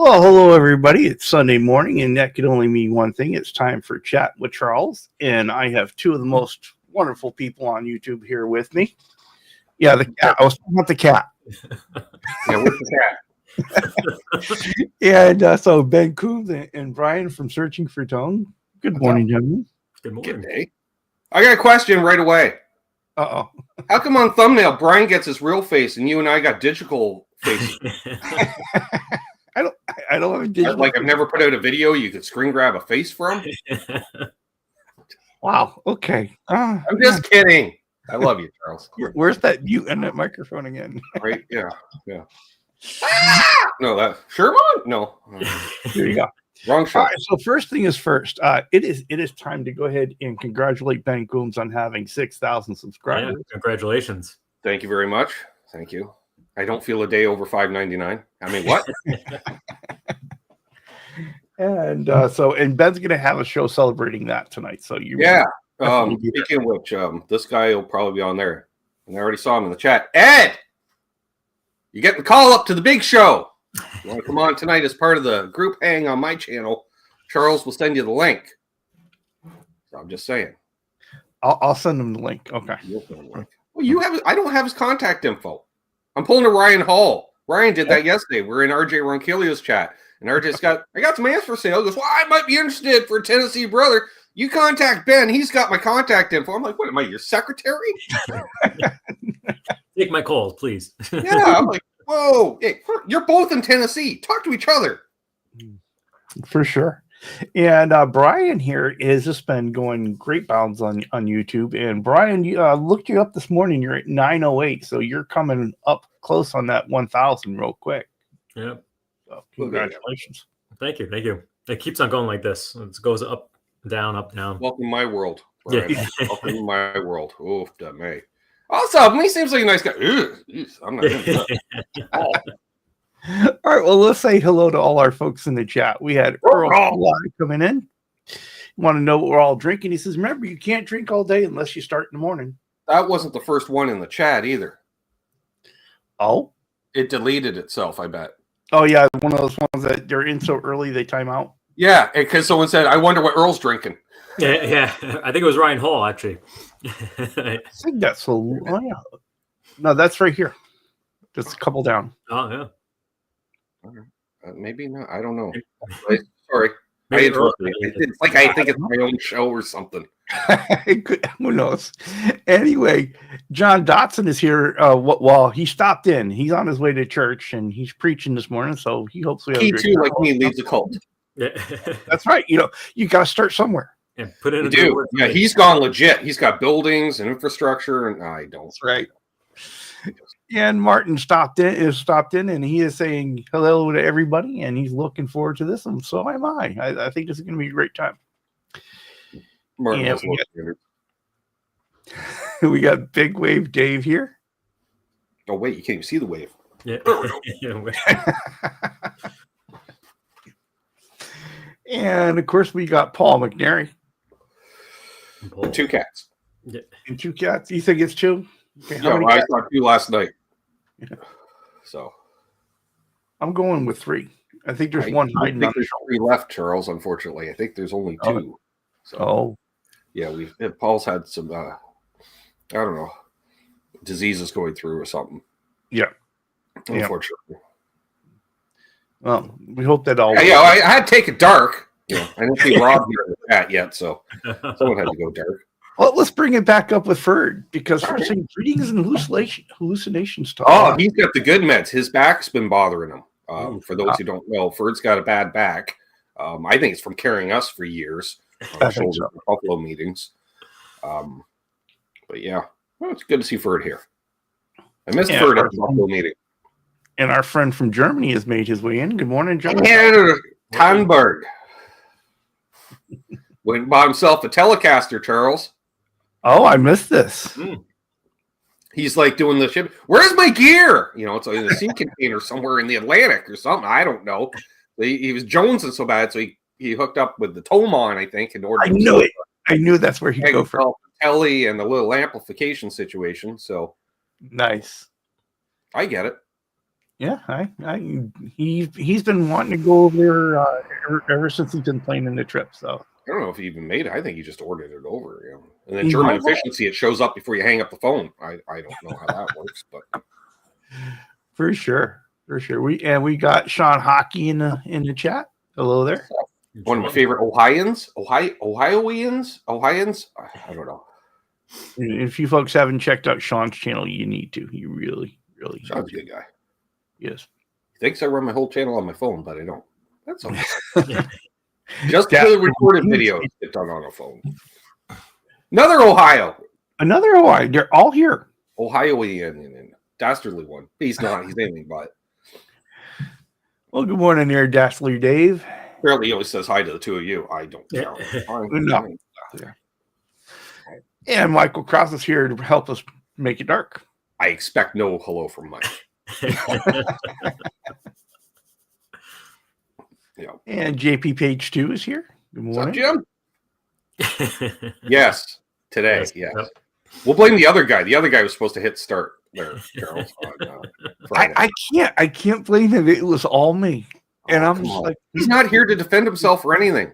Well, hello, everybody. It's Sunday morning, and that could only mean one thing. It's time for Chat with Charles, and I have two of the most wonderful people on YouTube here with me. Yeah, the cat. I was talking about the cat. Yeah, where's the cat? And so Ben Coombs and Brian from Searching for Tone. Good morning, gentlemen. Good morning. Good day. I got a question right away. Uh-oh. How come on thumbnail Brian gets his real face and you and I got digital faces? I don't have a digital. Like I've never put out a video you could screen grab a face from. Wow. Okay. I'm just kidding. I love you, Charles. Where's that mute and that microphone again? Right? Yeah. No, that Sherman? No. There you go. Wrong shot. All right, so first thing is first. It is time to go ahead and congratulate Ben Coombs on having 6,000 subscribers. Yeah, congratulations. Thank you very much. Thank you. I don't feel a day over $5.99. I mean, what? And and Ben's gonna have a show celebrating that tonight. So yeah. Speaking of which, this guy will probably be on there, and I already saw him in the chat. Ed, you get the call up to the big show. You want to come on tonight as part of the group hang on my channel? Charles will send you the link. So I'm just saying. I'll send him the link. Okay. Well, you have. I don't have his contact info. I'm pulling to Ryan Hall. Ryan did that yesterday. We're in RJ Ronquillo's chat. And RJ's got, I got some ants for sale. He goes, well, I might be interested for a Tennessee brother. You contact Ben. He's got my contact info. I'm like, what am I, your secretary? Take my calls, please. Yeah. I'm like, whoa. Hey, you're both in Tennessee. Talk to each other. For sure. And Brian here has just been going great bounds on YouTube. And Brian, looked you up this morning. You're at 908. So you're coming up close on that 1,000 real quick. Yeah. So congratulations. Thank you. Thank you. It keeps on going like this. It goes up, down, up, down. Welcome to my world. Brian. Yeah. Welcome to my world. Oh, that may. Also, he seems like a nice guy. I'm not him. All right, well, let's say hello to all our folks in the chat. We had Earl coming in. Want to know what we're all drinking? He says, remember, you can't drink all day unless you start in the morning. That wasn't the first one in the chat either. Oh? It deleted itself, I bet. Oh, yeah, one of those ones that they're in so early they time out. Yeah, because someone said, I wonder what Earl's drinking. Yeah. I think it was Ryan Hall, actually. I think that's so. Oh, yeah. No, that's right here. Just a couple down. Oh, yeah. Maybe not. I don't know. Sorry. It's like I think it's my own show or something. Who knows? Anyway, John Dotson is here. Well, he stopped in. He's on his way to church and he's preaching this morning. So he hopes we have he too, like me, leads a cult. Yeah. That's right. You got to start somewhere. Yeah, put it in. Do. Yeah, he's gone legit. He's got buildings and infrastructure, and I don't. That's right. And Martin stopped in, and he is saying hello to everybody, and he's looking forward to this, and so am I. I think this is going to be a great time. Martin, we got Big Wave Dave here. Oh wait, you can't even see the wave. Yeah. And of course, we got Paul McNary. Two cats. Yeah. And two cats. You think it's two? Okay, I saw two last night. Yeah. So I'm going with three. I think there's one hiding. I think there's three left, Charles. Unfortunately, I think there's only two. So, yeah, Paul's had some. I don't know, diseases going through or something. Yeah. Unfortunately. Well, we hope that all. Yeah, I had to take it dark. Yeah, I didn't see Rob here in the chat yet, so someone had to go dark. Well, let's bring it back up with Ferd because we're saying readings and hallucinations. Oh, he's got the good meds. His back's been bothering him. For those who don't know, Ferd's got a bad back. I think it's from carrying us for years. Buffalo meetings. But yeah, well, it's good to see Ferd here. I missed Ferd at the Buffalo meeting. And our friend from Germany has made his way in. Good morning, John. Tannberg. Went and bought himself a Telecaster, Charles. Oh, I missed this. He's like doing the ship. Where's my gear? It's in a sea container somewhere in the Atlantic or something. I don't know. He was jonesing so bad, so he hooked up with the Tomon, I think, in order. I knew it. I knew that's where he'd go for telly and the little amplification situation. So nice. I get it. Yeah, he's been wanting to go over there ever since he's been planning the trip. So I don't know if he even made it. I think he just ordered it over. And then German efficiency, it shows up before you hang up the phone. I don't know how that works, but for sure. We got Sean Hockey in the chat. Hello there. One of my favorite Ohioans. I don't know. If you folks haven't checked out Sean's channel, you need to. You really Sean's a good guy. Yes. He thinks I run my whole channel on my phone, but I don't. That's okay. Just the recorded videos get done on a phone. Another Ohio. They're all here. Ohioan and dastardly one. He's not. He's anything but. Well, good morning there, Dastardly Dave. Apparently, he always says hi to the two of you. I don't know. No. And Michael Cross is here to help us make it dark. I expect no hello from Mike. Yeah. And JP Page 2 is here. Good morning. What's up, Jim? Yes, today. Yes. Yep. We'll blame the other guy. The other guy was supposed to hit start there, Charles. I can't blame him. It was all me. And I'm just like, he's not here to defend himself or anything.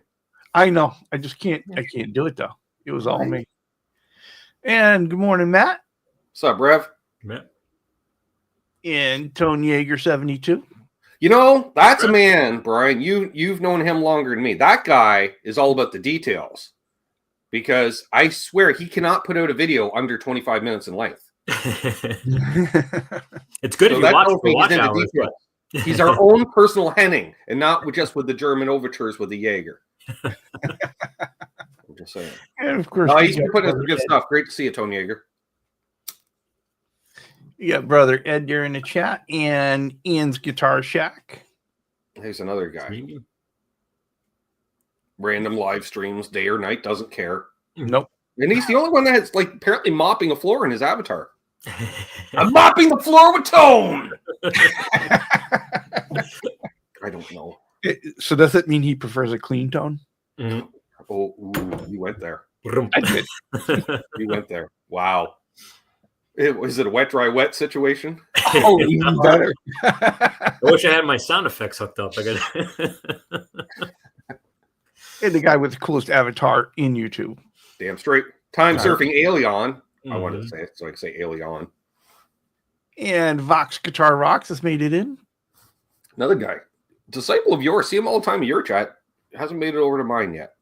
I know. I just can't. I can't do it though. It was all me. And good morning, Matt. What's up, Rev? Matt. And Tone Yeager 72. You know, that's a man, Brian. You've known him longer than me. That guy is all about the details. Because I swear he cannot put out a video under 25 minutes in length. It's good if you watch hours. He's our own personal Henning, and not just with the German overtures with the Jaeger. I'm just saying. And of course, he's been putting out some good stuff. Great to see you, Tony Jaeger. You got brother Ed there in the chat, and Ian's Guitar Shack. Here's another guy. Random live streams, day or night, doesn't care. Nope. And he's the only one that's like apparently mopping a floor in his avatar. I'm mopping the floor with Tone. I don't know. So does it mean he prefers a clean tone? Mm-hmm. Oh, you went there. I did. You went there. Wow. Was it a wet, dry, wet situation? Oh, even better. I wish I had my sound effects hooked up. And the guy with the coolest avatar in YouTube. Damn straight. Time surfing alien. I wanted to say it, so I can say alien. And Vox Guitar Rocks has made it in. Another guy. Disciple of yours. See him all the time in your chat. Hasn't made it over to mine yet.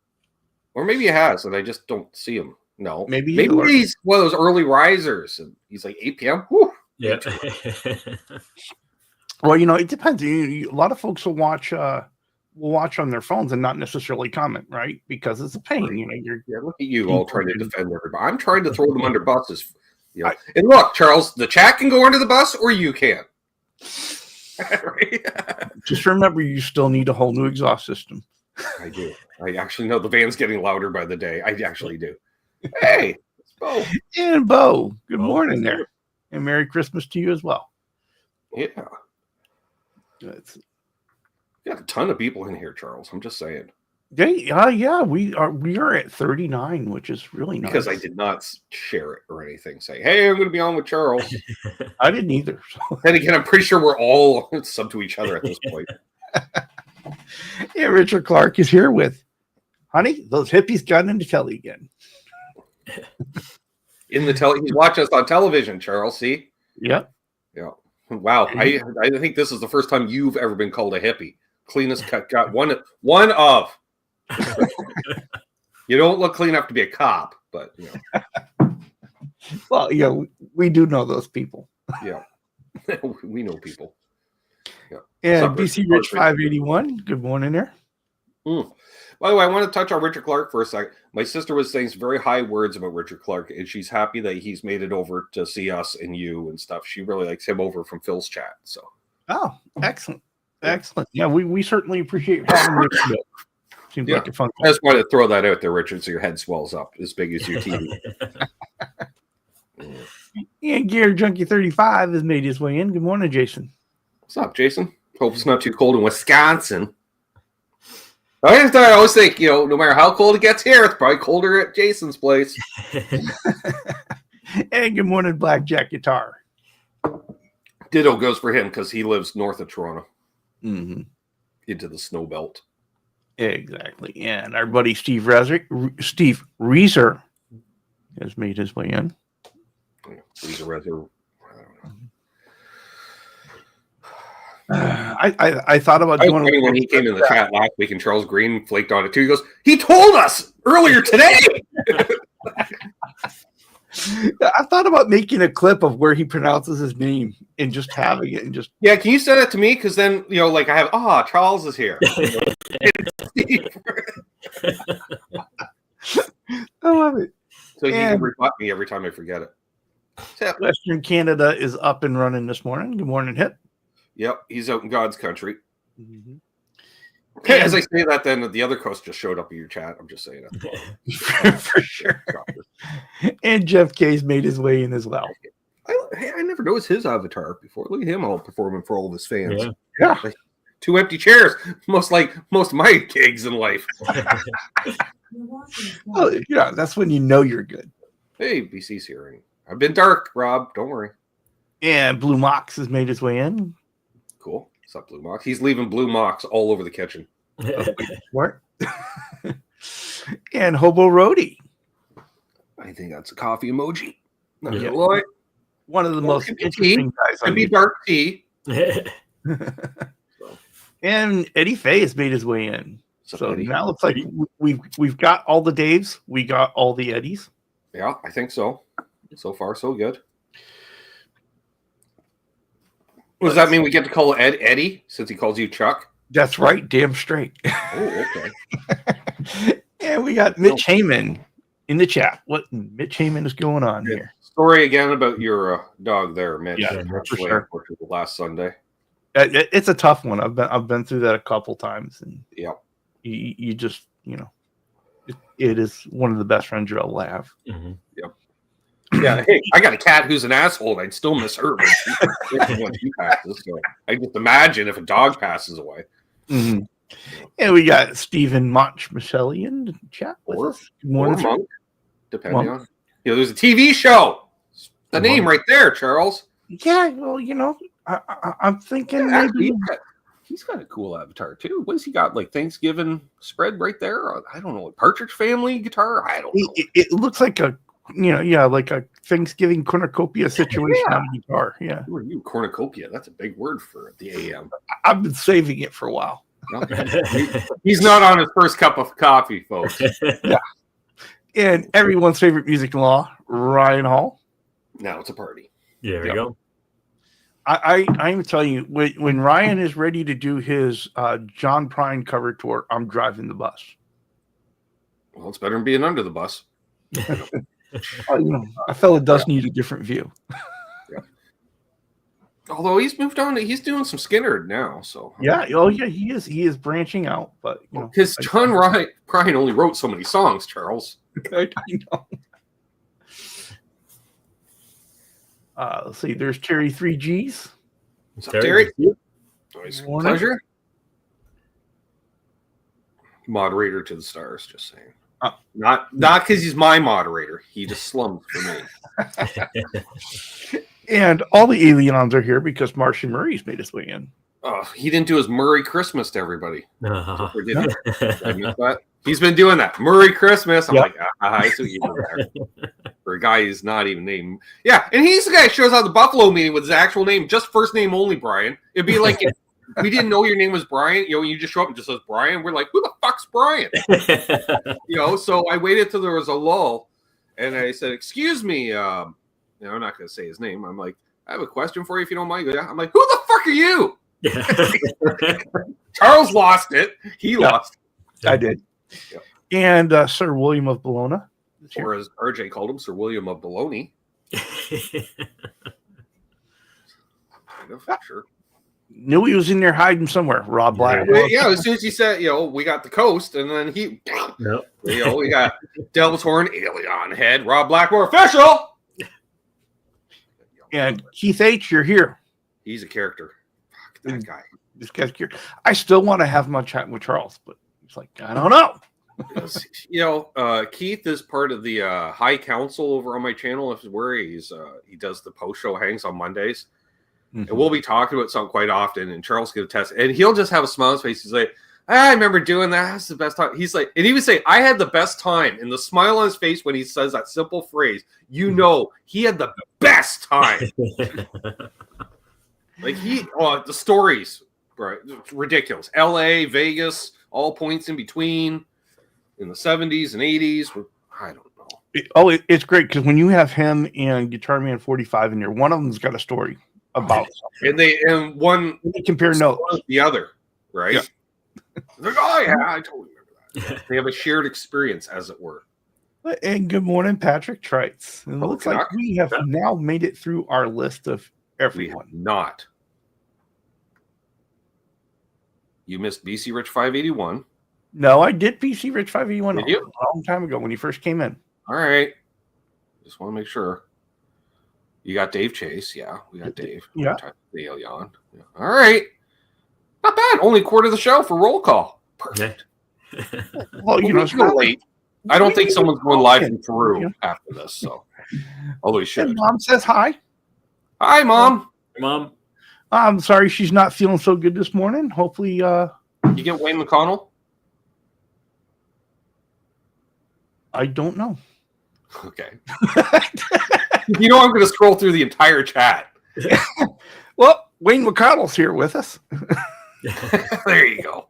Or maybe he has, and I just don't see him. No. Maybe he's one of those early risers. And he's like 8 p.m. Whew. Yeah. Well, it depends. A lot of folks will watch on their phones and not necessarily comment, right? Because it's a pain. Look at you all trying to defend everybody. I'm trying to throw them under buses. And look, Charles, the chat can go under the bus, or you can. Right? Just remember, you still need a whole new exhaust system. I do. I actually know the van's getting louder by the day. I actually do. Hey, it's Bo. And Bo, good morning there. And Merry Christmas to you as well. Yeah. We got a ton of people in here, Charles. I'm just saying. Yeah, we are at 39, which is really nice. Because I did not share it or anything. Say, hey, I'm going to be on with Charles. I didn't either. So. Then again, I'm pretty sure we're all sub to each other at this point. Yeah, Richard Clark is here with, honey, those hippies got into telly again. He's watching us on television, Charles. See? Yep. Yeah. Wow. I think this is the first time you've ever been called a hippie. Cleanest cut. Got one of. You don't look clean enough to be a cop, but Well, we do know those people. Yeah. We know people. Yeah. And BC Rich 581. Good morning there. By the way, I want to touch on Richard Clark for a second. My sister was saying some very high words about Richard Clark, and she's happy that he's made it over to see us and you and stuff. She really likes him over from Phil's chat. So. Oh, excellent. Excellent. Yeah, we certainly appreciate having you. Seems like a fun. I just wanted to throw that out there, Richard, so your head swells up as big as your TV. And Gear Junkie 35 has made his way in. Good morning, Jason. What's up, Jason? Hope it's not too cold in Wisconsin. I always think, no matter how cold it gets here, it's probably colder at Jason's place. And good morning, Blackjack Guitar. Ditto goes for him because he lives north of Toronto, Mm-hmm. into the snow belt. Exactly. And our buddy Steve Reeser has made his way in. He's a rather. I thought about I was doing funny when he came in the chat last week and Charles Green flaked on it too. He goes, "He told us earlier today." I thought about making a clip of where he pronounces his name and just having it and just Yeah, can you send that to me? Because then like I have Charles is here. I love it. So he can rebut me every time I forget it. Western Canada is up and running this morning. Good morning, Hip. Yep, he's out in God's country. Mm-hmm. Okay, as I say that, then the other coast just showed up in your chat. I'm just saying it. For sure. And Jeff K's made his way in as well. I never noticed his avatar before. Look at him all performing for all of his fans. Yeah. Like, 2 empty chairs, most of my gigs in life. Oh, yeah, that's when you know you're good. Hey, BC's here. I've been dark, Rob. Don't worry. And Blue Mox has made his way in. Cool. What's up, Blue Mox? He's leaving Blue Mox all over the kitchen. What? And Hobo Roadie. I think that's a coffee emoji. Not Yeah. gonna lie. One of the most interesting guys on Could be YouTube. dark tea. And Eddie Fay has made his way in. So Eddie? now it's like we've got all the Daves, we got all the Eddies. Yeah, I think so. So far, so good. Does that mean we get to call Ed Eddie since he calls you Chuck? That's right, damn straight. Oh, okay. And we got Mitch Heyman in the chat. What Mitch Heyman is going on here? Story again about your dog there, Mitch. Yeah, for sure. Last Sunday. It's a tough one. I've been through that a couple times, and Yep. You just it is one of the best friends you'll ever have. Mm-hmm. Yep. Yeah. Hey, I got a cat who's an asshole, and I'd still miss her when she passes. So I just imagine if a dog passes away. Mm-hmm. And we got Stephen Monch-Michelli in the chat with us. Good morning, or Monk, depending on. There's a TV show. The name right there, Charles. Yeah, well, I'm thinking maybe he's got a cool avatar too. What has he got? Like Thanksgiving spread right there? I don't know. Partridge Family guitar? I don't know. It looks like a like a Thanksgiving cornucopia situation on the guitar. Yeah. Who are you? Cornucopia. That's a big word for the AM. I've been saving it for a while. He's not on his first cup of coffee, folks. Yeah. And everyone's favorite music in law, Ryan Hall. Now it's a party. There we go. I'm telling you, when Ryan is ready to do his John Prine cover tour, I'm driving the bus. Well, it's better than being under the bus. A fella does need a different view. Yeah. Although he's moved on, he's doing some Skinner now. So yeah, he is. He is branching out, but because John Prine only wrote so many songs, Charles. I know. Let's see. There's Terry 3Gs. What's up, Terry? Always pleasure. Moderator to the stars, just saying. Not because he's my moderator. He just slummed for me. And all the aliens are here because Martian Murray's made his way in. Oh, he didn't do his Murray Christmas to everybody. Uh-huh. Or did he? Did I miss that? He's been doing that. Murray Christmas. I'm like, I see what you did there. For a guy who's not even named. Yeah, and he's the guy who shows up at the Buffalo meeting with his actual name, just first name only, Brian. It'd be like if we didn't know your name was Brian, you just show up and just says Brian. We're like, who the fuck's Brian? So I waited till there was a lull, and I said, excuse me, I'm not going to say his name. I'm like, I have a question for you if you don't mind. I'm like, who the fuck are you? Charles lost it. He lost it. I did. Yep. And Sir William of Bologna. Or as RJ called him, Sir William of Bologna. Sure. Knew he was in there hiding somewhere. Rob Black. Yeah, as soon as he said, we got the coast, and then he, we got Devil's Horn, Alien Head, Rob Blackmore official. And Keith H., you're here. He's a character. Fuck that guy. This guy's character. I still want to have my chat with Charles, but he's like, I don't know. Keith is part of the High Council over on my channel. Where he does the post show hangs on Mondays. and we'll be talking about something quite often, and Charles can attest, and he'll just have a smile on his face. He's like, I remember doing that. That's the best time. He's like, and he would say, I had the best time. And the smile on his face when he says that simple phrase, you know, he had the best time. Like the stories, right? It's ridiculous. LA, Vegas, all points in between in the 70s and 80s. I don't know. It's great because when you have him and Guitar Man 45 in there, one of them's got a story about something. And one they compare notes with the other, right? Yeah. They're like, oh yeah, I totally remember that. They have a shared experience, as it were. And good morning, Patrick Trites. It looks like we have now made it through our list of everyone. We have not. You missed BC Rich 581. No, I did BC Rich 581 a long time ago when he first came in. All right. Just want to make sure. You got Dave Chase. Yeah, we got Dave. Yeah. Dale Yon. Yeah. All right. Not bad. Only a quarter of the show for roll call. Perfect. Well, you know, it's not late. I don't think someone's going live from Peru after this. So, although he should. And Mom says hi. Hi, Mom. Hey, Mom. I'm sorry she's not feeling so good this morning. Hopefully, you get Wayne McConnell. I don't know. Okay. You know I'm going to scroll through the entire chat. Well, Wayne McConnell's here with us. There you go.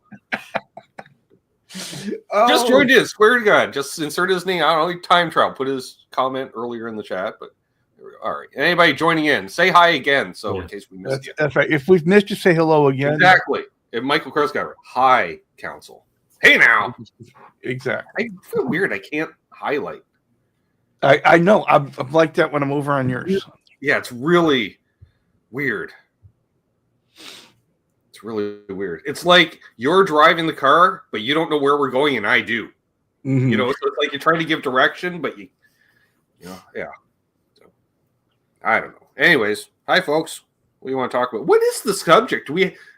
Just joined in. Swear to God. Just insert his name. I don't know. Time trial. Put his comment earlier in the chat. But all right. Anybody joining in, say hi again. So in case we missed you. That's right. If we've missed you, say hello again. Exactly. If Michael Krosgauer, hi, Council. Hey now. Exactly. I feel weird. I can't highlight. I know. I'm like that when I'm over on yours. Yeah, it's really weird. It's really weird. It's like you're driving the car, but you don't know where we're going, and I do. Mm-hmm. You know, so it's like you're trying to give direction, but you know, yeah. So, I don't know. Anyways, hi, folks. What do you want to talk about? What is the subject?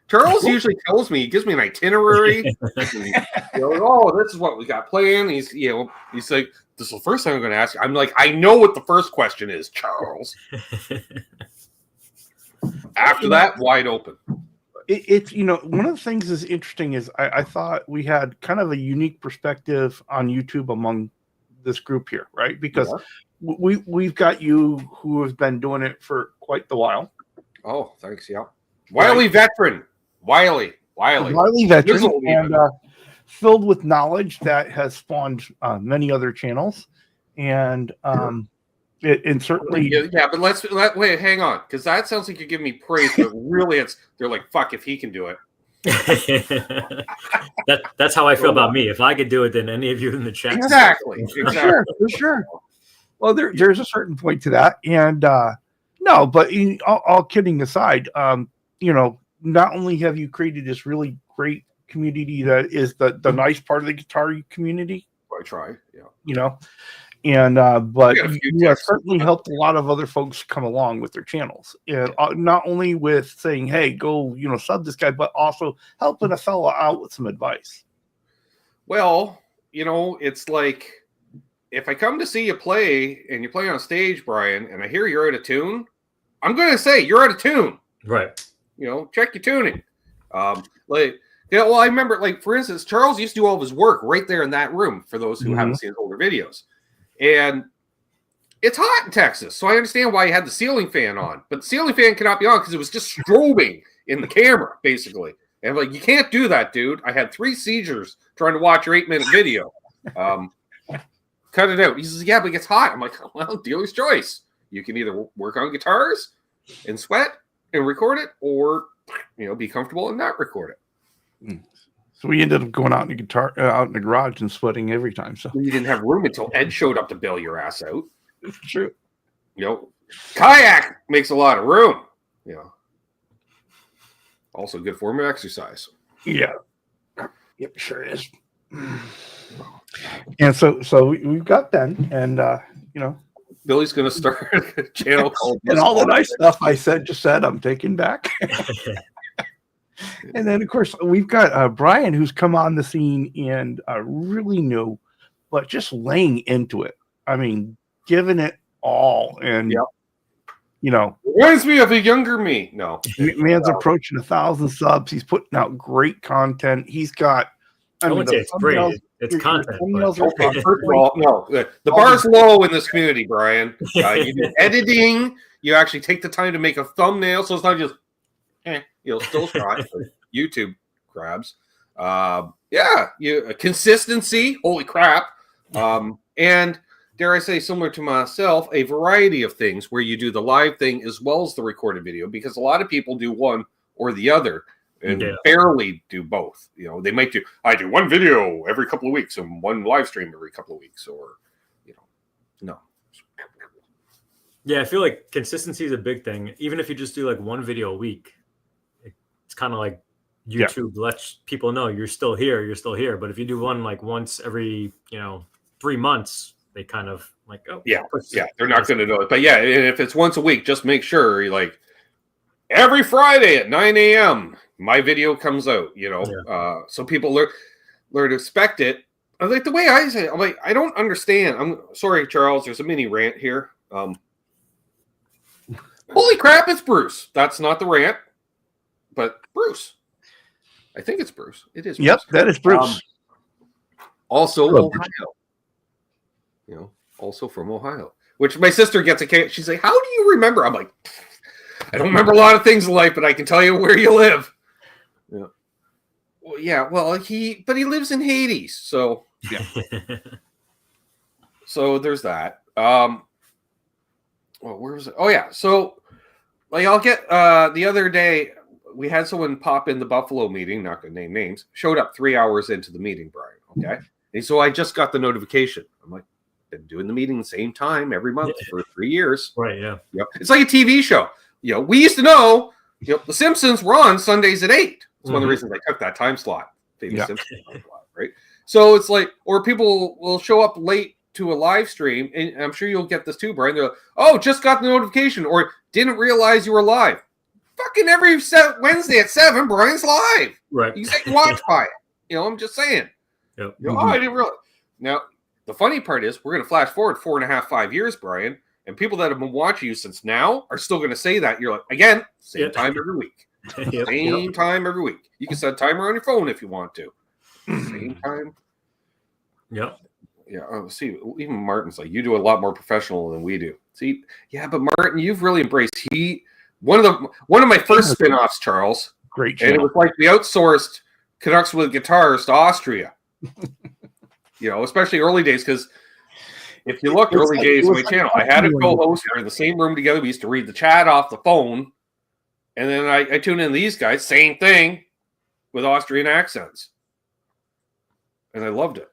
Charles usually tells me, he gives me an itinerary. Oh, this is what we got planned. He's like, this is the first time I'm going to ask you. I'm like, I know what the first question is, Charles. After that, wide open. It's, you know, one of the things that's interesting is I thought we had kind of a unique perspective on YouTube among this group here, right? Because we've got you who have been doing it for quite the while. Oh, thanks. Yeah. Wily veteran. Wily veteran, and filled with knowledge that has spawned many other channels, and and certainly but wait, hang on, because that sounds like you're giving me praise, but really they're like, fuck, if he can do it. That's how I feel about me. If I could do it, then any of you in the chat. Exactly. For sure. Well, there's a certain point to that, and no, but all kidding aside, you know. Not only have you created this really great community that is the nice part of the guitar community. I try, yeah. You know, and but you have certainly helped a lot of other folks come along with their channels, and not only with saying, "Hey, go, you know, sub this guy," but also helping a fellow out with some advice. Well, you know, it's like if I come to see you play and you play on stage, Brian, and I hear you're out of tune, I'm going to say you're out of tune, right? You know, check your tuning. Well, I remember, like, for instance, Charles used to do all of his work right there in that room, for those who haven't seen his older videos. And it's hot in Texas, so I understand why he had the ceiling fan on. But the ceiling fan cannot be on because it was just strobing in the camera, basically. And I'm like, you can't do that, dude. I had 3 seizures trying to watch your 8-minute video. Cut it out. He says, yeah, but it gets hot. I'm like, well, dealer's choice. You can either work on guitars and sweat and record it, or, you know, be comfortable and not record it. So we ended up going out in the garage and sweating every time. So you didn't have room until Ed showed up to bail your ass out. It's true. You know, kayak makes a lot of room. You know, also good form of exercise. Yeah. Yep, sure is. And so we've got Ben, and you know. Billy's going to start a channel called... And all the nice stuff I just said, I'm taking back. And then, of course, we've got Brian, who's come on the scene and really new, but just laying into it. I mean, giving it all. And You know, Reminds me of a younger me. No. man's approaching 1,000 subs. He's putting out great content. He's got. I wouldn't say it's great. It's your content. thumbnails are Okay, first of all, no. The bar's low in this community, Brian. You do editing. You actually take the time to make a thumbnail, so it's not just, still shot. YouTube grabs. Consistency. Holy crap. And dare I say, similar to myself, a variety of things where you do the live thing as well as the recorded video, because a lot of people do one or the other and barely do both. They might I do one video every couple of weeks and one live stream every couple of weeks, or, no. Yeah, I feel like consistency is a big thing. Even if you just do like one video a week, it's kind of like YouTube lets people know you're still here. But if you do one like once every, 3 months, they kind of like, they're not going to know it. But and if it's once a week, just make sure you're like, every Friday at 9 a.m. my video comes out, so people learn to expect it. I like the way I say it, I'm like, I don't understand. I'm sorry, Charles, there's a mini rant here. Holy crap, it's Bruce. That's not the rant, but Bruce. I think it's Bruce. It is Bruce. Yep, that is Bruce. Also Ohio. Also from Ohio. Which my sister gets a. She's like, how do you remember? I'm like, I don't remember a lot of things in life, but I can tell you where you live. Yeah. Well, yeah. Well, he lives in Hades, so yeah. So there's that. Well, where was it? Oh yeah. So, like, I'll get the other day we had someone pop in the Buffalo meeting. Not gonna name names. Showed up 3 hours into the meeting, Brian. Okay, and so I just got the notification. I'm like, been doing the meeting the same time every month for 3 years. Right. Yeah. Yep. It's like a TV show. We used to know, The Simpsons were on Sundays at 8. That's one of the reasons I took that time slot. Simpsons time slot, right? So it's like, or people will show up late to a live stream, and I'm sure you'll get this too, Brian. They're like, oh, just got the notification, or didn't realize you were live. Fucking every Wednesday at 7, Brian's live. Right. You can watch by it. I'm just saying. Yep. Oh, I didn't realize. Now, the funny part is we're going to flash forward 4.5, 5 years, Brian, and people that have been watching you since now are still going to say that. You're like, again, same time every week. Same time every week. You can set a timer on your phone if you want to. Same time. Yep. Yeah. See, even Martin's like, you do a lot more professional than we do. See, yeah, but Martin, you've really embraced one of my first spin-offs, Charles. Great channel. And it was like we outsourced Canucks with Guitars to Austria. Especially early days, because if you look early days of my channel, I had a co-host. We were in the same room together. We used to read the chat off the phone. And then I tune in these guys, same thing, with Austrian accents. And I loved it.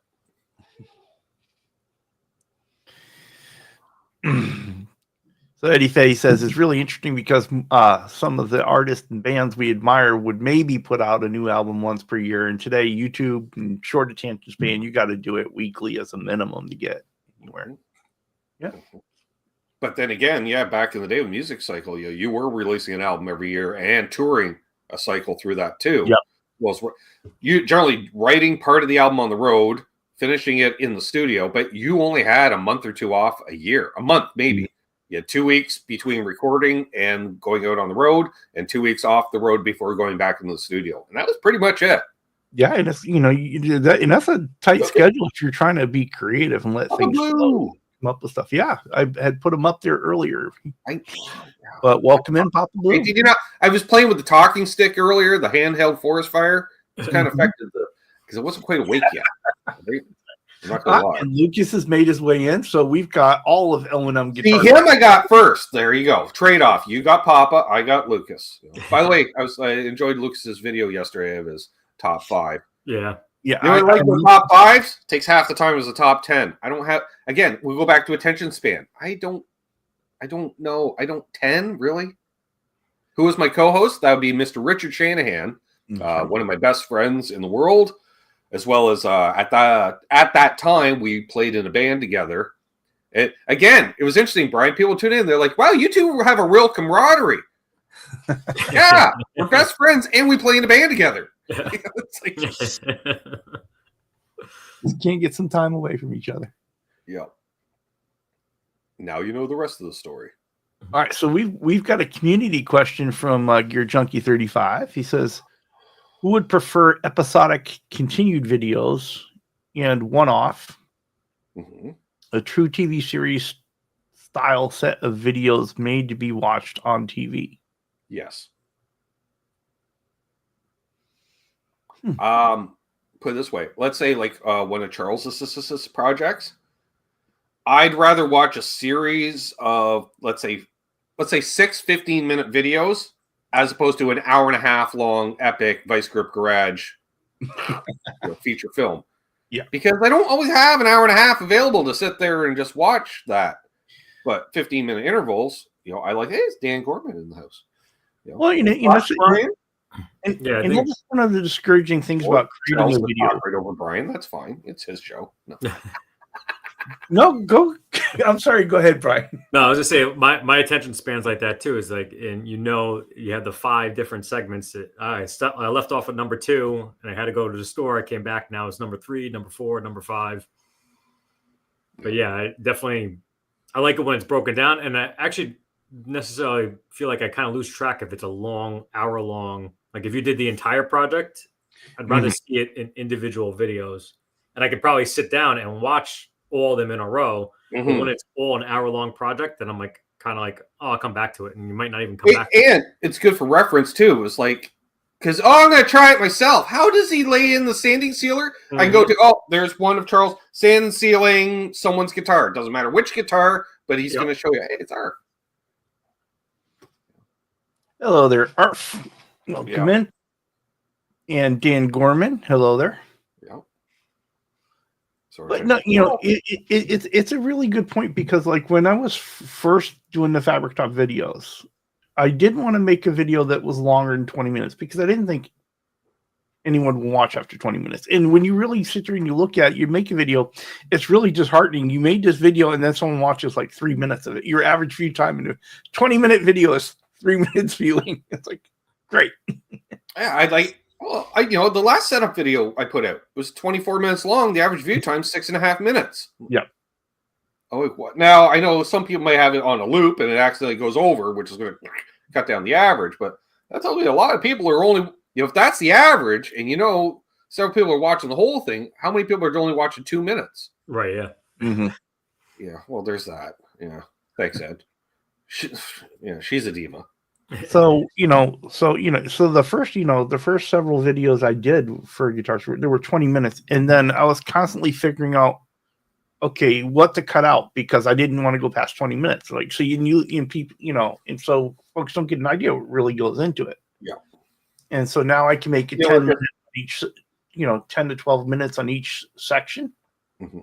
So Eddie Fay says it's really interesting because some of the artists and bands we admire would maybe put out a new album once per year. And today, YouTube and short attention span, you got to do it weekly as a minimum to get anywhere. Yeah. But then again, back in the day with Music Cycle, you were releasing an album every year and touring a cycle through that too. Yeah. Well, you generally writing part of the album on the road, finishing it in the studio, but you only had a month or two off a year, a month maybe. You had 2 weeks between recording and going out on the road, and 2 weeks off the road before going back into the studio, and that was pretty much it. Yeah, and it's you do that, and that's a tight schedule if you're trying to be creative and let things flow. Come up with stuff. Yeah, I had put them up there earlier. But welcome in, Papa Blue. Hey, I was playing with the talking stick earlier, the handheld forest fire. It's kind of affected because it wasn't quite awake yet. Right? I'm not gonna lie. And Lucas has made his way in, so we've got all of L&M guitars. See, him I got first. There you go. Trade off. You got Papa. I got Lucas. By the way, I enjoyed Lucas's video yesterday of his top 5. Yeah. Yeah, the top 5s takes half the time as the top 10. I don't have. Again, we go back to attention span. I don't know. 10 really. Who was my co-host? That would be Mr. Richard Shanahan, one of my best friends in the world, as well as at that time we played in a band together. It was interesting, Brian. People tune in. They're like, "Wow, you two have a real camaraderie." Yeah, we're best friends, and we play in a band together. It's like, just can't get some time away from each other. Yeah. Now you know the rest of the story. All right, so we've got a community question from Gear Junkie 35. He says, "Who would prefer episodic continued videos and one-off, a true TV series style set of videos made to be watched on TV?" Yes. Put it this way. Let's say like one of Charles's projects. I'd rather watch a series of let's say 6 15-minute videos as opposed to an hour and a half long epic Vice Grip Garage feature film. Yeah. Because I don't always have an hour and a half available to sit there and just watch that. But 15-minute intervals, I like, hey, it's Dan Gorman in the house. Well, Brian. And that's one of the discouraging things about creating a video. Right over Brian, that's fine. It's his show. No. No, go. I'm sorry. Go ahead, Brian. No, I was just saying my attention spans like that too. Is like, and you have the 5 different segments. That I left off at number 2, and I had to go to the store. I came back. Now it's number 3, number 4, number 5. But yeah, I like it when it's broken down, and I actually necessarily feel like I kind of lose track if it's a long, hour-long. Like if you did the entire project, I'd rather see it in individual videos, and I could probably sit down and watch all of them in a row. But when it's all an hour-long project, then I'm like kind of like, oh, I'll come back to it, and you might not even come back. And it's good for reference too. It's like, because I'm going to try it myself. How does he lay in the sanding sealer? I can go to there's one of Charles sand sealing someone's guitar. Doesn't matter which guitar, but he's going to show you, hey, it's art. Hello there, Arf. Welcome in. And Dan Gorman, hello there. Yeah. But no, it's a really good point, because like when I was first doing the Fabric Talk videos, I didn't want to make a video that was longer than 20 minutes because I didn't think anyone would watch after 20 minutes. And when you really sit there and you look at it, you make a video, it's really disheartening. You made this video and then someone watches like 3 minutes of it. Your average view time in a 20-minute video is 3 minutes viewing. It's like, great. Yeah, the last setup video I put out was 24 minutes long. The average view time 6.5 minutes. Yeah. Oh, what? Now I know some people may have it on a loop and it accidentally goes over, which is going to cut down the average. But that tells me a lot of people are only, if that's the average, and several people are watching the whole thing, how many people are only watching 2 minutes? Right. Yeah. Mm-hmm. Yeah. Well, there's that. Yeah. Thanks, Ed. She's a diva. So the first several videos I did for guitars, there were 20 minutes, and then I was constantly figuring out, okay, what to cut out, because I didn't want to go past 20 minutes. Like, so people, and so folks don't get an idea what really goes into it. Yeah. And so now I can make it 10 minutes each, 10 to 12 minutes on each section. Mm-hmm.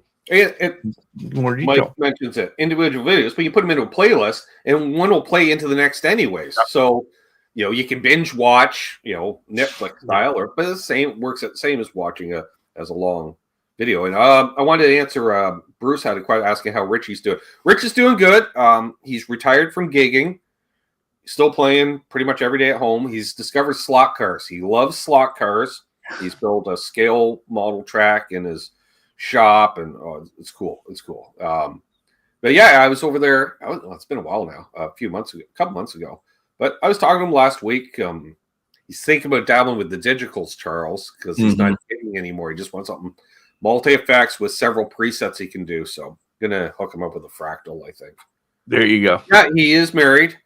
Mike mentions it, individual videos, but you put them into a playlist and one will play into the next anyways. Yep. So, you can binge watch, Netflix style, but it works the same as watching as a long video. And I wanted to answer, Bruce had a question asking how Richie's doing. Rich is doing good. He's retired from gigging. He's still playing pretty much every day at home. He's discovered slot cars. He loves slot cars. He's built a scale model track in his shop, and it's cool. But yeah, I was over there. It's been a while now, a couple months ago. But I was talking to him last week. He's thinking about dabbling with the digitals, Charles, because he's not gigging anymore. He just wants something multi-effects with several presets he can do. So I'm gonna hook him up with a fractal, I think. There you go. Yeah, he is married.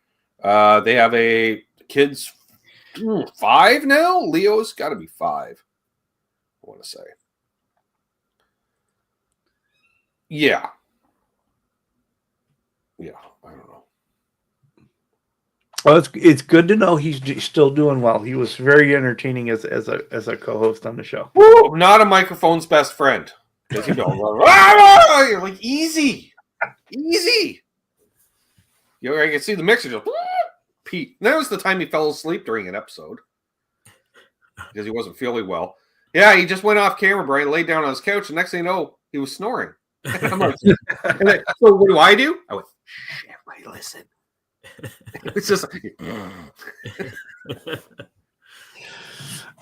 They have a kids 5 now. Leo's got to be 5. I want to say. Yeah, I don't know. Well, it's good to know he's still doing well. He was very entertaining as a co-host on the show. Woo! Not a microphone's best friend, because you're like easy. I can see the mixer just Pete. That was the time he fell asleep during an episode because he wasn't feeling well. Yeah, he just went off camera. Brian laid down on his couch, and next thing you know, he was snoring. I'm like, so what do? I went, shh, everybody listen. It's just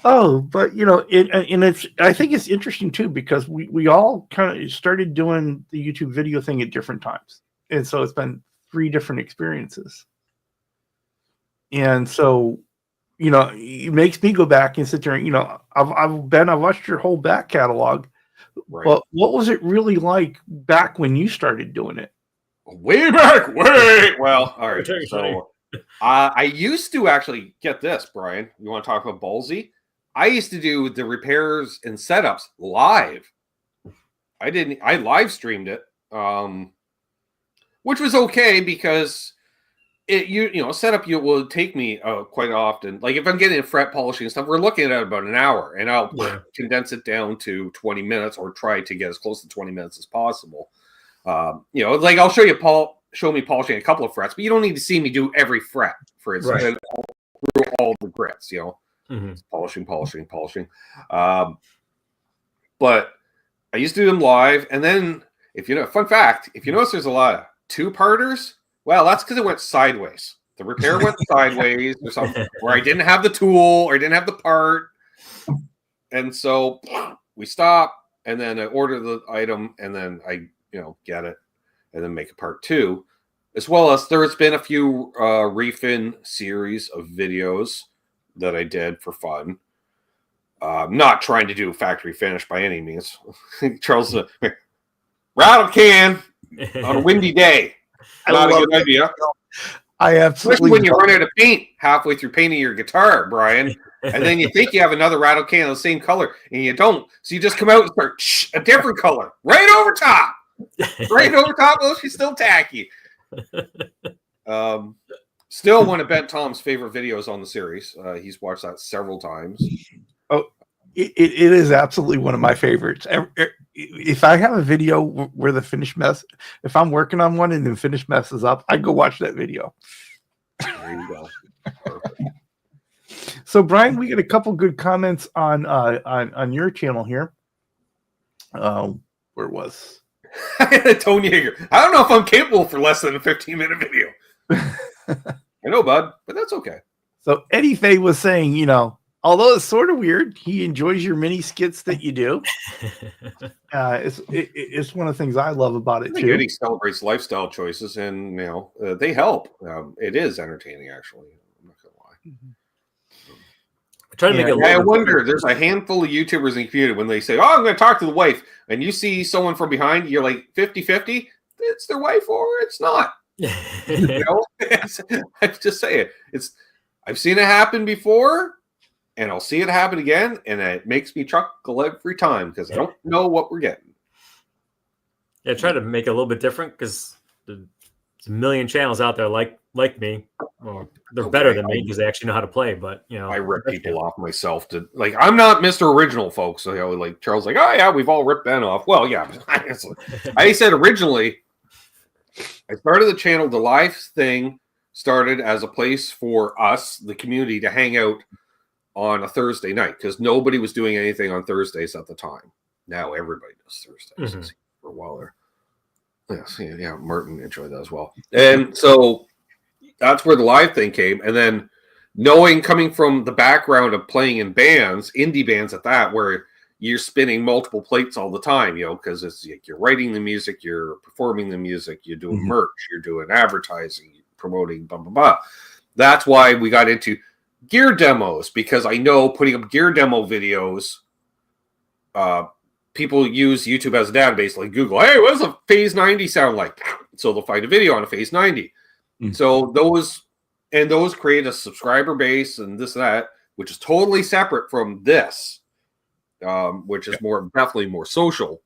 but I think it's interesting too, because we all kind of started doing the YouTube video thing at different times. And so it's been 3 different experiences. And so, you know, it makes me go back and sit there and, you know, I've watched your whole back catalog. Right. But what was it really like back when you started doing it? Way back, well, all right. So I used to actually get this, Brian. You want to talk about ballsy? I used to do the repairs and setups live. I live streamed it, which was okay because setup will take me quite often. Like if I'm getting a fret polishing and stuff, we're looking at about an hour, and I'll condense it down to 20 minutes or try to get as close to 20 minutes as possible. Like I'll show me polishing a couple of frets, but you don't need to see me do every fret for instance, and through all the grits, polishing. But I used to do them live, and then fun fact, if you notice there's a lot of 2-parters, well, that's because it went sideways. The repair went sideways or something, where I didn't have the tool or I didn't have the part. And so we stop, and then I order the item, and then I, get it, and then make a part 2. As well as there's been a few refin series of videos that I did for fun. Not trying to do factory finish by any means. Charles, rattle can on a windy day. Not a good idea. I absolutely. Especially when you run out of paint halfway through painting your guitar, Brian, and then you think you have another rattle can of the same color, and you don't. So you just come out and start a different color right over top. Right over top. Oh, she's still tacky. Still one of Ben Tom's favorite videos on the series. He's watched that several times. Oh, it is absolutely one of my favorites. If I have a video where the finish mess, if I'm working on one and the finish messes up, I go watch that video. There you go. Perfect. So, Brian, we get a couple good comments on your channel here. Where was Tony Hager? I don't know if I'm capable for less than a 15-minute video. I know, bud, but that's okay. So Eddie Faye was saying, although it's sort of weird, he enjoys your mini skits that you do. It's one of the things I love about it too. Eddie celebrates lifestyle choices, and they help. It is entertaining, actually. I'm not gonna lie. Mm-hmm. Try to make it. I wonder. There's a handful of YouTubers in the community when they say, "Oh, I'm going to talk to the wife," and you see someone from behind, you're like 50-50. It's their wife or it's not. I just say it. I've seen it happen before, and I'll see it happen again, and it makes me chuckle every time because I don't know what we're getting. Yeah, try to make it a little bit different because there's a million channels out there like me. Well, they're better than me because they actually know how to play. But I rip people off myself to I'm not Mr. Original, folks. So like Charles, like, oh yeah, we've all ripped Ben off. Well, yeah, I said originally. I started the channel. The live thing started as a place for us, the community, to hang out on a Thursday night because nobody was doing anything on Thursdays at the time. Now everybody does Thursdays for a while there. Yeah, Martin enjoyed that as well. And so that's where the live thing came. And then coming from the background of playing in bands, indie bands at that, where you're spinning multiple plates all the time, because it's like you're writing the music, you're performing the music, you're doing merch, you're doing advertising, promoting, blah, blah, blah. That's why we got into gear demos, because I know putting up gear demo videos, people use YouTube as a database, like Google. Hey, what does a Phase 90 sound like? So they'll find a video on a Phase 90. So those create a subscriber base and this and that, which is totally separate from this. Which is definitely more social,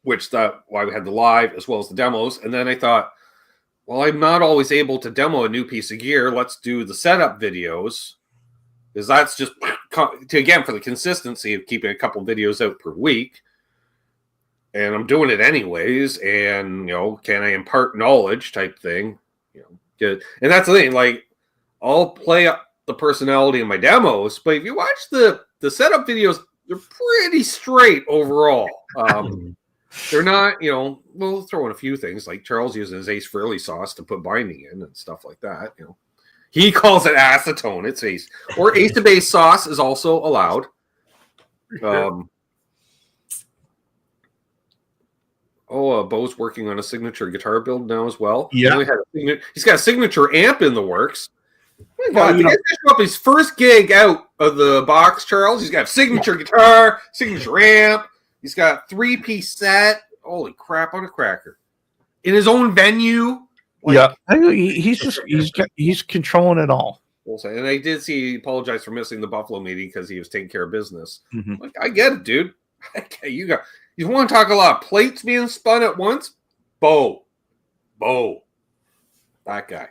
why we had the live as well as the demos. And then I thought, well, I'm not always able to demo a new piece of gear. Let's do the setup videos, because that's just for the consistency of keeping a couple videos out per week. And I'm doing it anyways. And, can I impart knowledge type thing? And that's the thing, like, I'll play up the personality in my demos, but if you watch the setup videos, they're pretty straight overall. They're not, we'll throw in a few things like Charles using his Ace Frehley sauce to put binding in and stuff like that. He calls it acetone. It's Ace. Or Ace to base sauce is also allowed. Bo's working on a signature guitar build now as well. Yeah. He's got a signature amp in the works. Oh my God, Well, show up his first gig out of the box, Charles. He's got a signature guitar, signature amp. He's got 3-piece set. Holy crap on a cracker. In his own venue. He's controlling it all. And I did see he apologized for missing the Buffalo meeting because he was taking care of business. Mm-hmm. Like, I get it, dude. You want to talk a lot of plates being spun at once? Bo. That guy.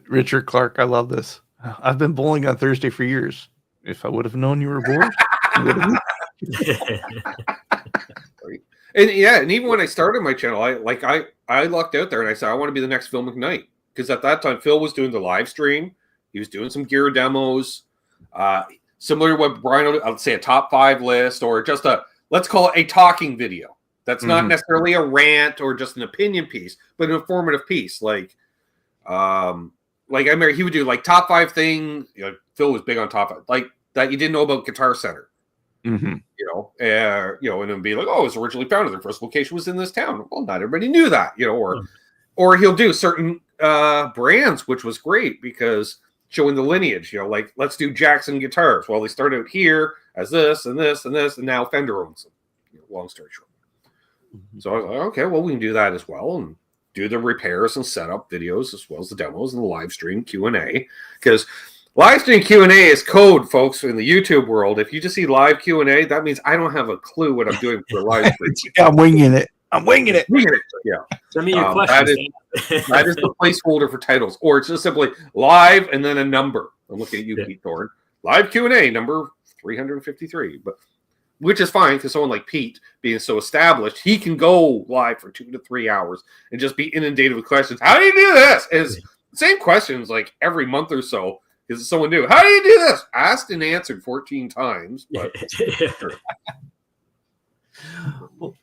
Richard Clark, I love this. I've been bowling on Thursday for years. If I would have known you were bored, I would have. And even when I started my channel, I lucked out there and I said I want to be the next Phil McKnight, because at that time Phil was doing the live stream, he was doing some gear demos, similar to what Brian, I would say a top 5 list, or just let's call it a talking video. That's not necessarily a rant or just an opinion piece, but an informative piece. Like I remember he would do like top 5 thing. Phil was big on top 5, like that you didn't know about Guitar Center. And then be like, oh, it was originally founded. Their first location was in this town. Well, not everybody knew that, or he'll do certain brands, which was great because showing the lineage, like let's do Jackson guitars. Well, they started out here as this and this and this, and now Fender owns them. Long story short. So I was like, okay, well, we can do that as well, and do the repairs and setup videos as well as the demos and the live stream Q&A, because live stream Q&A is code, folks, in the YouTube world. If you just see live Q&A, that means I don't have a clue what I'm doing for live stream. I'm winging it. Yeah. Send me your questions. That is the placeholder for titles. Or it's just simply live and then a number. I'm looking at you, Pete Thorne. Live Q&A, number 353. But which is fine, because someone like Pete, being so established, he can go live for 2 to 3 hours and just be inundated with questions. How do you do this? It's the same questions like every month or so. Is someone new? How do you do this? Asked and answered 14 times. But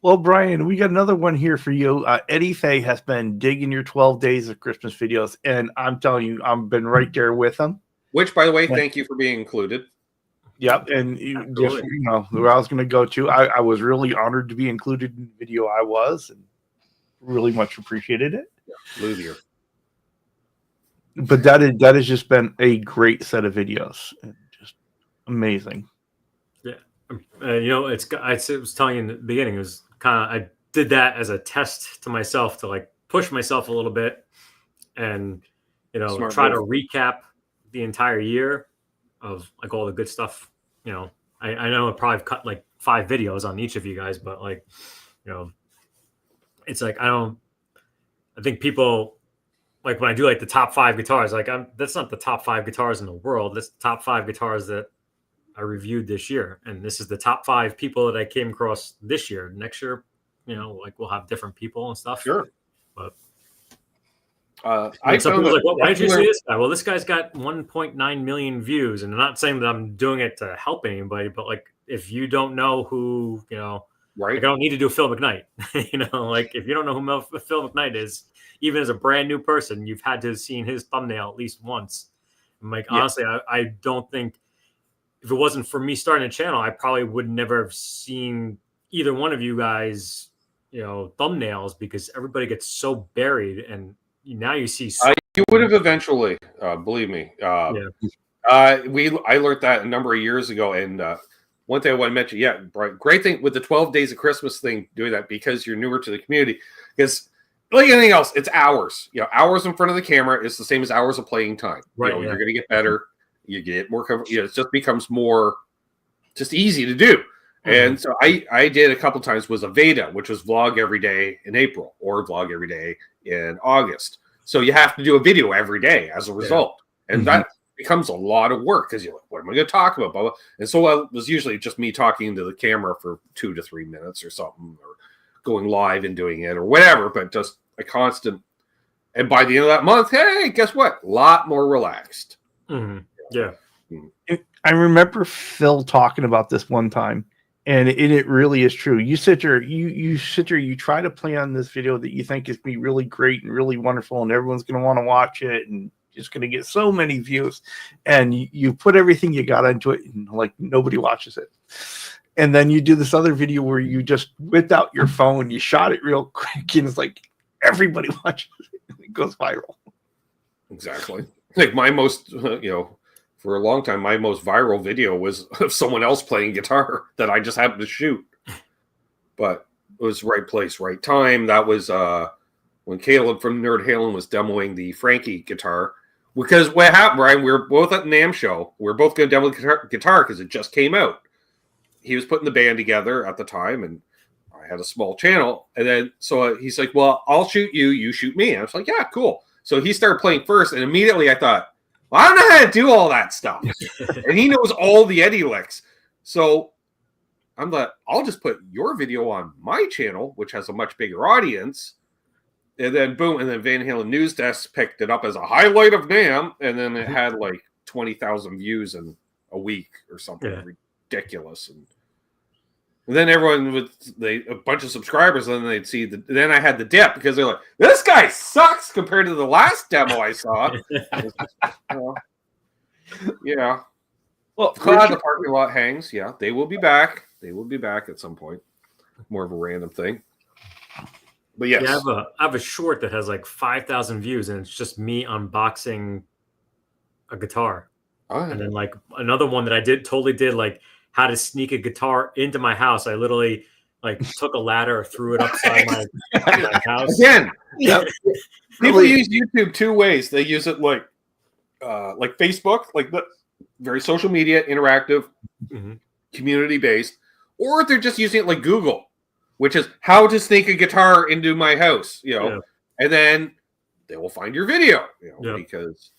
well, Brian, we got another one here for you. Eddie Fay has been digging your 12 days of Christmas videos, and I'm telling you, I've been right there with him. Which, by the way, thank you for being included. Yep, and just where I was going to go to, I was really honored to be included in the video. I was, and really much appreciated it. Luthier. But that has just been a great set of videos, just amazing. Yeah, I was telling you in the beginning, it was I did that as a test to myself to like push myself a little bit, and try to recap the entire year of like all the good stuff. I know I probably cut like 5 videos on each of you guys, but like, it's like I think people. Like when I do like the top 5 guitars, like that's not the top 5 guitars in the world. That's the top 5 guitars that I reviewed this year. And this is the top 5 people that I came across this year. Next year, like we'll have different people and stuff. Sure. But I some people like, well, why did you see this guy? Well, this guy's got 1.9 million views. And I'm not saying that I'm doing it to help anybody, but like if you don't know who, right. Like I don't need to do Phil McKnight. Like if you don't know who Phil McKnight is, even as a brand new person, you've had to have seen his thumbnail at least once. I'm like, honestly, I don't think if it wasn't for me starting a channel, I probably would never have seen either one of you guys, thumbnails, because everybody gets so buried. And now you see. You would have eventually, believe me. I learned that a number of years ago. And one thing I want to mention, great thing with the 12 days of Christmas thing, doing that because you're newer to the community, because like anything else, it's hours. Hours in front of the camera is the same as hours of playing time. Right, You're going to get better. You get more comfortable. It just becomes more just easy to do. Mm-hmm. And so I did a couple times was a Veda, which was vlog every day in April or vlog every day in August. So you have to do a video every day as a result. Yeah. And that becomes a lot of work because you're like, what am I going to talk about? Blah, blah. And so it was usually just me talking into the camera for 2 to 3 minutes or something, or going live and doing it or whatever, but just a constant. And by the end of that month, hey, guess what? A lot more relaxed. Mm-hmm. Yeah. I remember Phil talking about this one time, and it really is true. You sit there, you try to plan this video that you think is going to be really great and really wonderful, and everyone's going to want to watch it, and just going to get so many views. And you put everything you got into it, and like nobody watches it. And then you do this other video where you just whipped out your phone, you shot it real quick, and it's like everybody watches it. It goes viral. Exactly. Like my most, for a long time, my most viral video was of someone else playing guitar that I just happened to shoot. But it was right place, right time. That was when Caleb from Nerd Halen was demoing the Frankie guitar. Because what happened, Brian, we were both at the NAMM show. We were both going to demo guitar because it just came out. He was putting the band together at the time, and I had a small channel. And then, so he's like, well, I'll shoot you, you shoot me. And I was like, yeah, cool. So he started playing first, and immediately I thought, well, I don't know how to do all that stuff. And he knows all the Eddie licks. So I'm like, I'll just put your video on my channel, which has a much bigger audience. And then boom, and then Van Halen News Desk picked it up as a highlight of NAMM, and then it had like 20,000 views in a week or something ridiculous. And then everyone would a bunch of subscribers, and then they'd see then I had the dip because they're like, this guy sucks compared to the last demo I saw. Yeah. Well, the parking lot hangs. Yeah, they will be back. They will be back at some point. More of a random thing. But yes. Yeah, I have a short that has like 5,000 views, and it's just me unboxing a guitar. And then like another one that I totally did like how to sneak a guitar into my house. I literally like took a ladder, threw it upside my house. Again, people use YouTube two ways. They use it like Facebook, like the very social media, interactive, community based, or they're just using it like Google, which is how to sneak a guitar into my house, and then they will find your video, because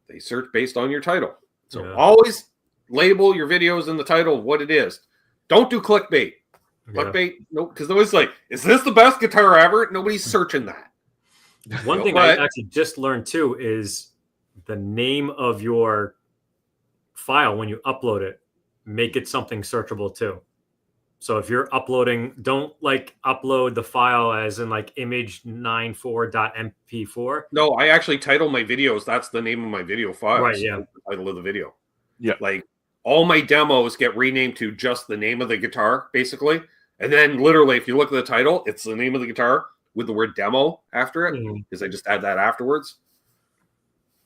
they search based on your title. So always label your videos in the title of what it is. Don't do clickbait. Clickbait, no, because nobody's like, is this the best guitar ever? Nobody's searching that. One thing I actually just learned too is the name of your file when you upload it, make it something searchable too. So if you're uploading, don't like upload the file as in like image94.mp4. No, I actually title my videos. That's the name of my video file. Right, yeah. The title of the video. Yeah. Like all my demos get renamed to just the name of the guitar, basically. And then literally, if you look at the title, it's the name of the guitar with the word demo after it, because I just add that afterwards.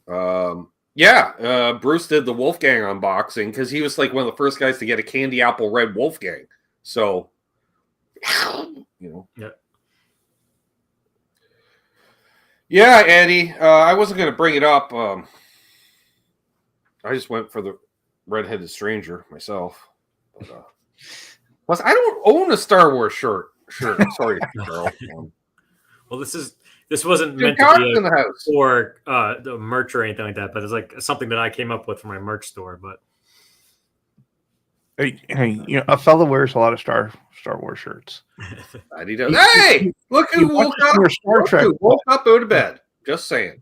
Bruce did the Wolfgang unboxing because he was like one of the first guys to get a candy apple red Wolfgang. So, Yeah, Eddie. I wasn't going to bring it up. I just went for the redheaded stranger myself. But, plus, I don't own a Star Wars shirt. Sure, sorry, Carl. Well, this wasn't meant to be in the house or the merch or anything like that, but it's like something that I came up with for my merch store. But hey, a fellow wears a lot of Star Wars shirts. He does. Hey, look who woke up! Woke up out of bed. Just saying.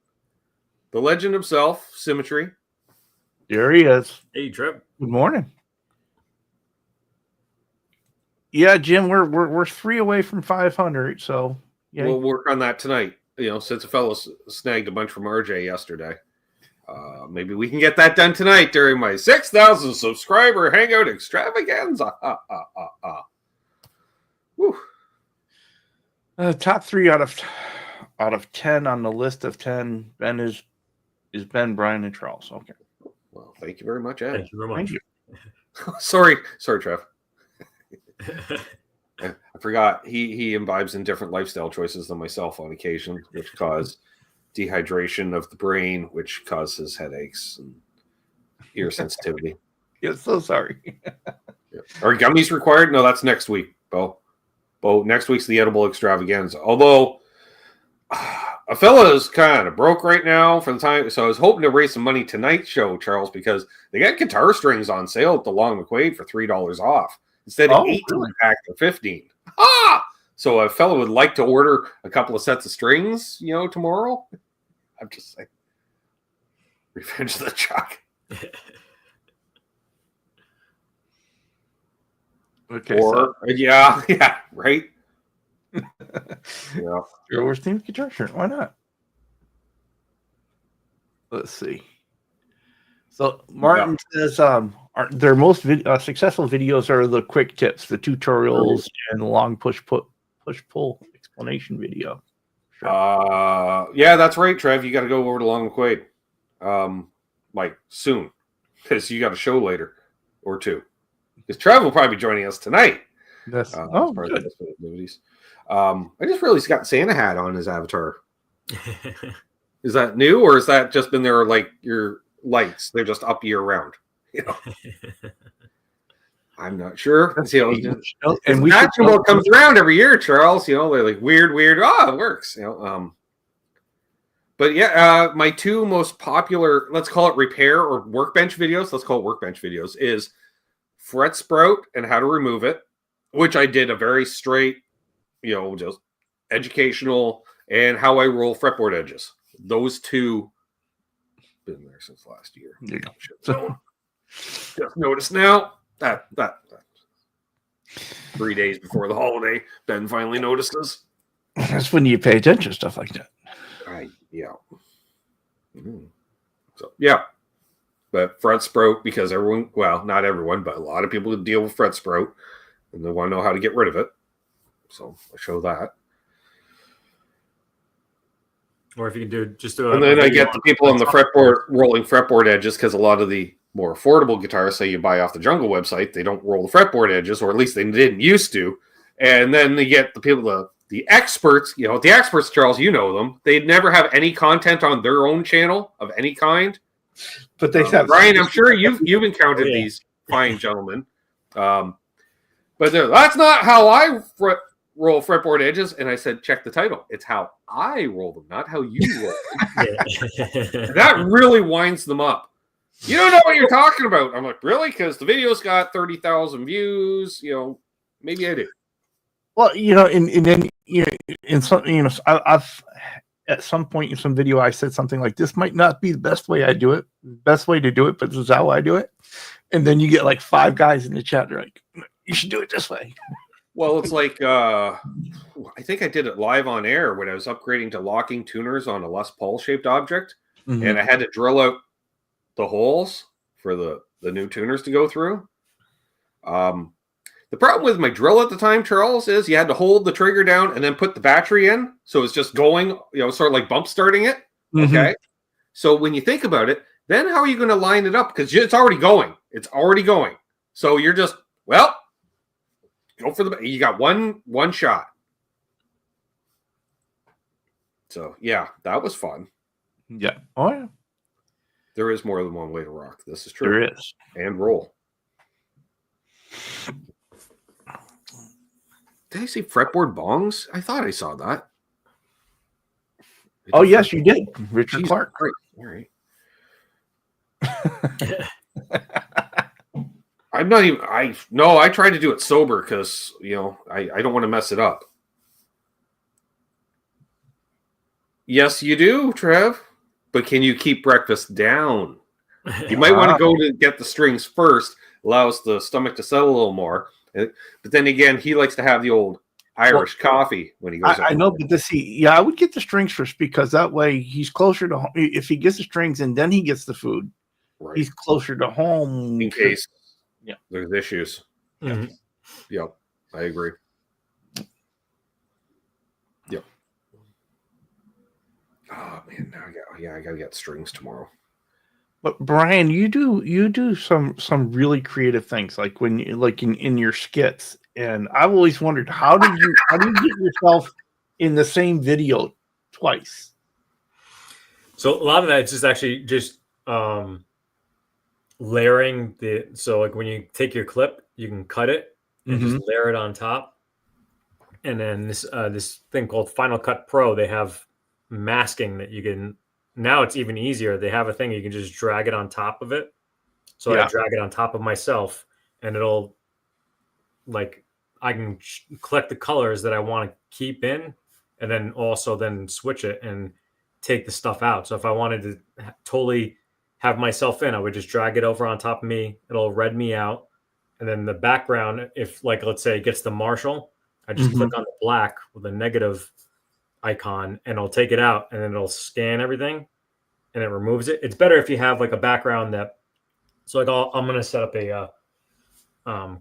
The legend himself, Symmetry. There he is. Hey, Trev. Good morning. Yeah, Jim, we're 3 away from 500, so yeah. We'll work on that tonight. Since a fellow snagged a bunch from RJ yesterday. Maybe we can get that done tonight during my 6,000 subscriber hangout extravaganza. Woo. Top 3 out of 10 on the list of 10. Ben is Ben, Brian, and Charles. Okay. Well, thank you very much, Ed. Thank you very much. Thank you. Sorry, Trev. I forgot he imbibes in different lifestyle choices than myself on occasion, which cause dehydration of the brain, which causes headaches and ear sensitivity. Yeah, so sorry. Are gummies required? No, that's next week, Bo. Next week's the edible extravaganza. Although a fella is kind of broke right now for the time, so I was hoping to raise some money tonight's show, Charles, because they got guitar strings on sale at the Long McQuaid for $3 off instead of 18 pack for 15. So a fellow would like to order a couple of sets of strings, tomorrow. I'm just saying, revenge the Chuck. Okay. Or yeah, right. Yeah. Star Wars themed guitar shirt. Why not? Let's see. So Martin says, their most successful videos are the quick tips, the tutorials, and the long push pull explanation video. Sure. Yeah, that's right, Trev. You got to go over to Long McQuaid, like soon, because you got a show later or two. Because Trev will probably be joining us tonight. That's good. Movies. I just realized he's got Santa hat on his avatar. Is that new, or has that just been there like your lights? They're just up year round. You know, I'm not sure. And National Ball comes around every year, Charles. You know, they're like weird. Oh, it works. You know, but yeah, my two most popular, let's call it repair or workbench videos. Let's call it workbench videos. Is fret sprout and how to remove it, which I did a very straight, you know, just educational, and how I roll fretboard edges. Those two been there since last year. So just noticed now that 3 days before the holiday, Ben finally notices. That's when you pay attention to stuff like that. Yeah. So yeah. But fret sprout, because everyone, well, not everyone, but a lot of people deal with fret sprout and they want to know how to get rid of it. So I'll show that. Or if you can and then I get the people on the fretboard rolling fretboard edges, because a lot of the more affordable guitars, say you buy off the Jungle website, they don't roll the fretboard edges, or at least they didn't used to. And then they get the people, the experts, you know, the experts, Charles, you know them. They'd never have any content on their own channel of any kind. But they have Brian, I'm sure you've encountered these fine gentlemen. But that's not how I roll fretboard edges. And I said, check the title. It's how I roll them, not how you roll them. That really winds them up. You don't know what you're talking about. I'm like, really? Because the video's got 30,000 views. You know, maybe I do. Well, you know, and then you know, in some, you know, I've at some point in some video I said something like, "This might not be the best way I do it, best way to do it, but this is how I do it." And then you get like 5 guys in the chat. They're like, "You should do it this way." Well, it's like I think I did it live on air when I was upgrading to locking tuners on a Les Paul shaped object, and I had to drill out the holes for the new tuners to go through. The problem with my drill at the time, Charles, is you had to hold the trigger down and then put the battery in, so it's just going, you know, sort of like bump starting it. Okay, so when you think about it, then how are you going to line it up? Because it's already going. It's already going. So you're just, well, go for you got one shot. So yeah, that was fun. Yeah. Oh yeah. There is more than one way to rock. This is true. There is. And roll. Did I say fretboard bongs? I thought I saw that. Oh yes, you did, Richard Clark. Great. All right. I'm not even. I tried to do it sober because you know I don't want to mess it up. Yes, you do, Trev. But can you keep breakfast down? You might want to go to get the strings first. Allows the stomach to settle a little more. But then again, he likes to have the old Irish coffee when he goes out. I know, but I would get the strings first, because that way he's closer to home. If he gets the strings and then he gets the food, he's closer to home. In case there's issues. Yep, I agree. Yep. Oh man, now I gotta get strings tomorrow. But Brian, you do some really creative things, like when in your skits, and I've always wondered how do you get yourself in the same video twice? So a lot of that is just actually just layering so like when you take your clip, you can cut it and just layer it on top. And then this thing called Final Cut Pro, they have masking that you can. Now it's even easier. They have a thing you can just drag it on top of it. So I drag it on top of myself, and it'll like I can collect the colors that I want to keep in, and then also then switch it and take the stuff out. So if I wanted to totally have myself in, I would just drag it over on top of me. It'll red me out, and then the background, if like let's say it gets the Marshall, I just click on the black with a negative icon, and I'll take it out, and then it'll scan everything and it removes it. It's better if you have like a background that So like I'm gonna set up a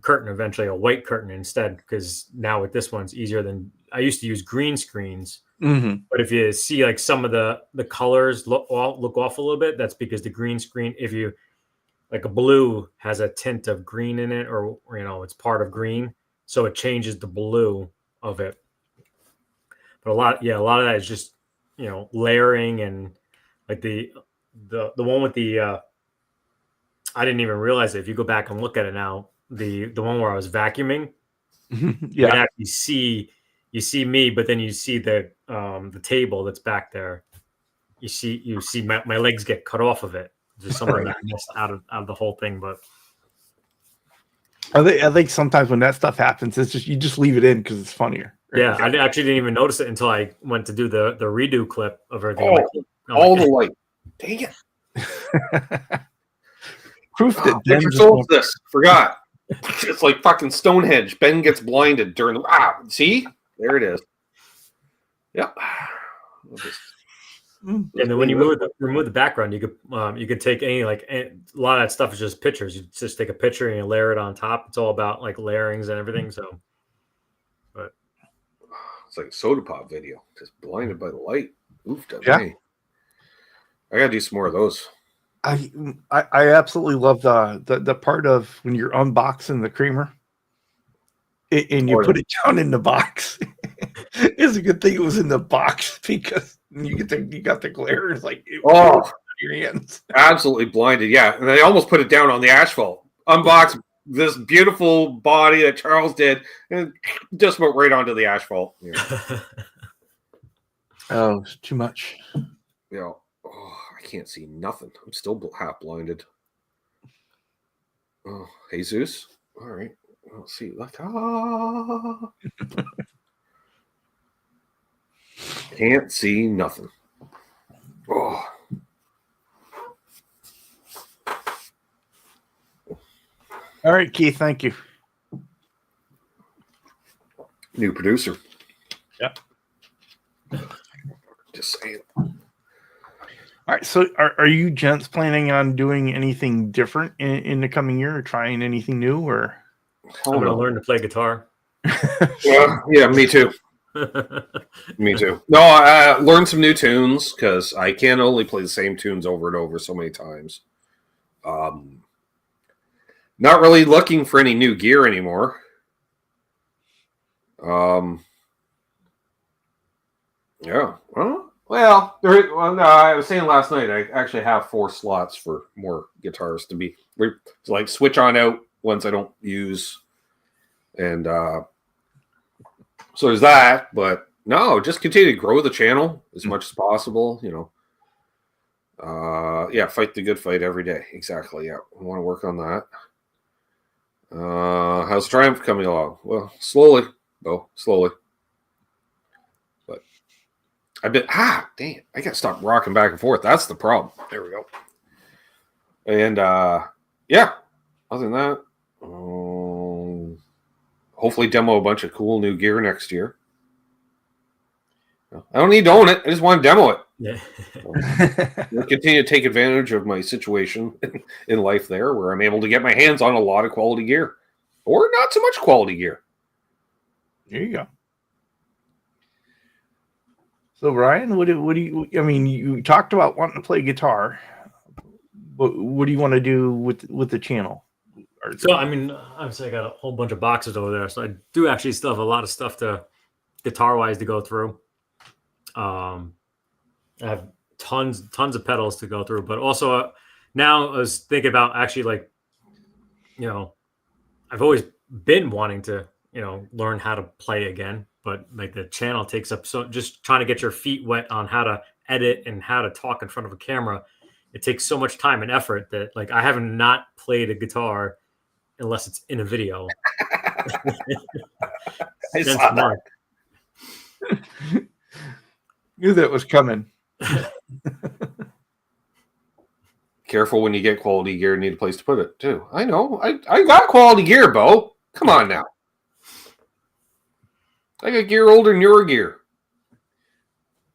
curtain eventually, a white curtain instead, because now with this one it's easier than I used to use green screens. Mm-hmm. But if you see like some of the colors look off a little bit, that's because the green screen, if you like a blue has a tint of green in it, or it's part of green, so it changes the blue of it. But a lot of that is just layering, and like the one with the I didn't even realize it. If you go back and look at it now, the one where I was vacuuming, you can actually see me, but then you see the table that's back there. You see my legs get cut off of it. There's something that I missed out of the whole thing, but I think sometimes when that stuff happens, it's just you just leave it in because it's funnier. Right? Yeah, I actually didn't even notice it until I went to do the redo clip of everything. Oh, the light! Dang it! Proof that Ben solves this. Forgot. It's like fucking Stonehenge. Ben gets blinded during the see? There it is. Yep. And then when you remove the background, you could take any a lot of that stuff is just pictures. You just take a picture and you layer it on top. It's all about like layerings and everything. So, but it's like a soda pop video, just blinded by the light. Oof, yeah. I gotta do some more of those. I absolutely love the part of when you're unboxing the creamer and you put it down in the box. It's a good thing it was in the box because you got the glare. It's like your hands. Absolutely blinded. Yeah, and I almost put it down on the asphalt. Unboxed this beautiful body that Charles did, and just went right onto the asphalt. Yeah. Oh, it's too much. Yeah. Oh, I can't see nothing. I'm still half blinded. Oh, Jesus. All right. Let's see. Can't see nothing. Oh. All right, Keith. Thank you. New producer. Yep. Just saying. All right. So, are you gents planning on doing anything different in the coming year, or trying anything new, or? I'm going to learn to play guitar. Yeah, me too. Me too. No, I learned some new tunes because I can only play the same tunes over and over so many times. Not really looking for any new gear anymore. Yeah. Well, no, I was saying last night I actually have 4 slots for more guitars to be like switch on out ones I don't use, and so there's that. But no, just continue to grow the channel as much as possible. Yeah, fight the good fight every day. Exactly. Yeah, I want to work on that. How's Triumph coming along? Well, slowly, though. Slowly. But I've been dang it. I gotta stop rocking back and forth. That's the problem. There we go. And yeah, other than that, hopefully demo a bunch of cool new gear next year. I don't need to own it. I just want to demo it. Yeah. I'll continue to take advantage of my situation in life there, where I'm able to get my hands on a lot of quality gear, or not so much quality gear. There you go. So, Ryan, what do you? I mean, you talked about wanting to play guitar. What do you want to do with the channel? So, I mean, obviously, I got a whole bunch of boxes over there, so I do actually still have a lot of stuff to guitar-wise to go through. I have tons of pedals to go through, but also now I was thinking about actually I've always been wanting to learn how to play again, but like the channel takes up so just trying to get your feet wet on how to edit and how to talk in front of a camera. It takes so much time and effort that like I haven't not played a guitar unless it's in a video. I saw that. Knew that was coming. Careful when you get quality gear, need a place to put it too. I know. I got quality gear, Bo. Come on now. I got gear older than your gear.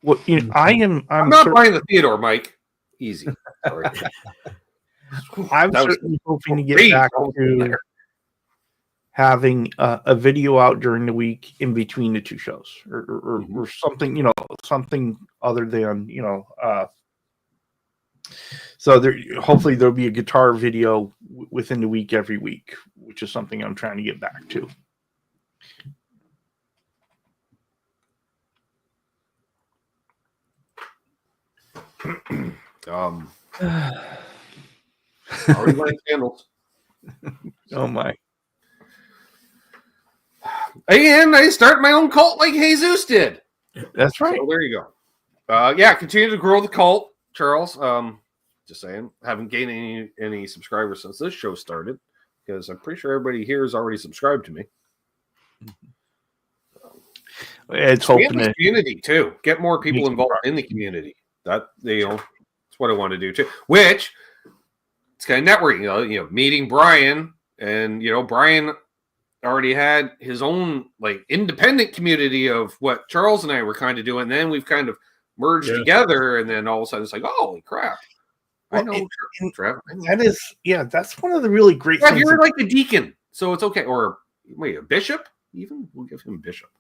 Well, I'm not buying the Theodore, Mike. Easy. Sorry. I'm That was certainly hoping to get great. back to having a video out during the week in between the two shows, or something, something other than, so there, hopefully there'll be a guitar video within the week every week, which is something I'm trying to get back to. Already light candles. Oh my. And I start my own cult like Jesus did. That's right. So there you go. Continue to grow the cult, Charles. Just saying, haven't gained any subscribers since this show started, because I'm pretty sure everybody here is already subscribed to me. It's hoping the community too. Get more people involved in the community. That's what I want to do too. Which it's kind of networking. Meeting Brian, and Brian already had his own like independent community of what Charles and I were kind of doing. And then we've kind of merged together, and then all of a sudden it's like, holy crap! I know, Trev. That's one of the really great things. You're like a deacon, so it's okay. Or wait, a bishop? Even we'll give him bishop.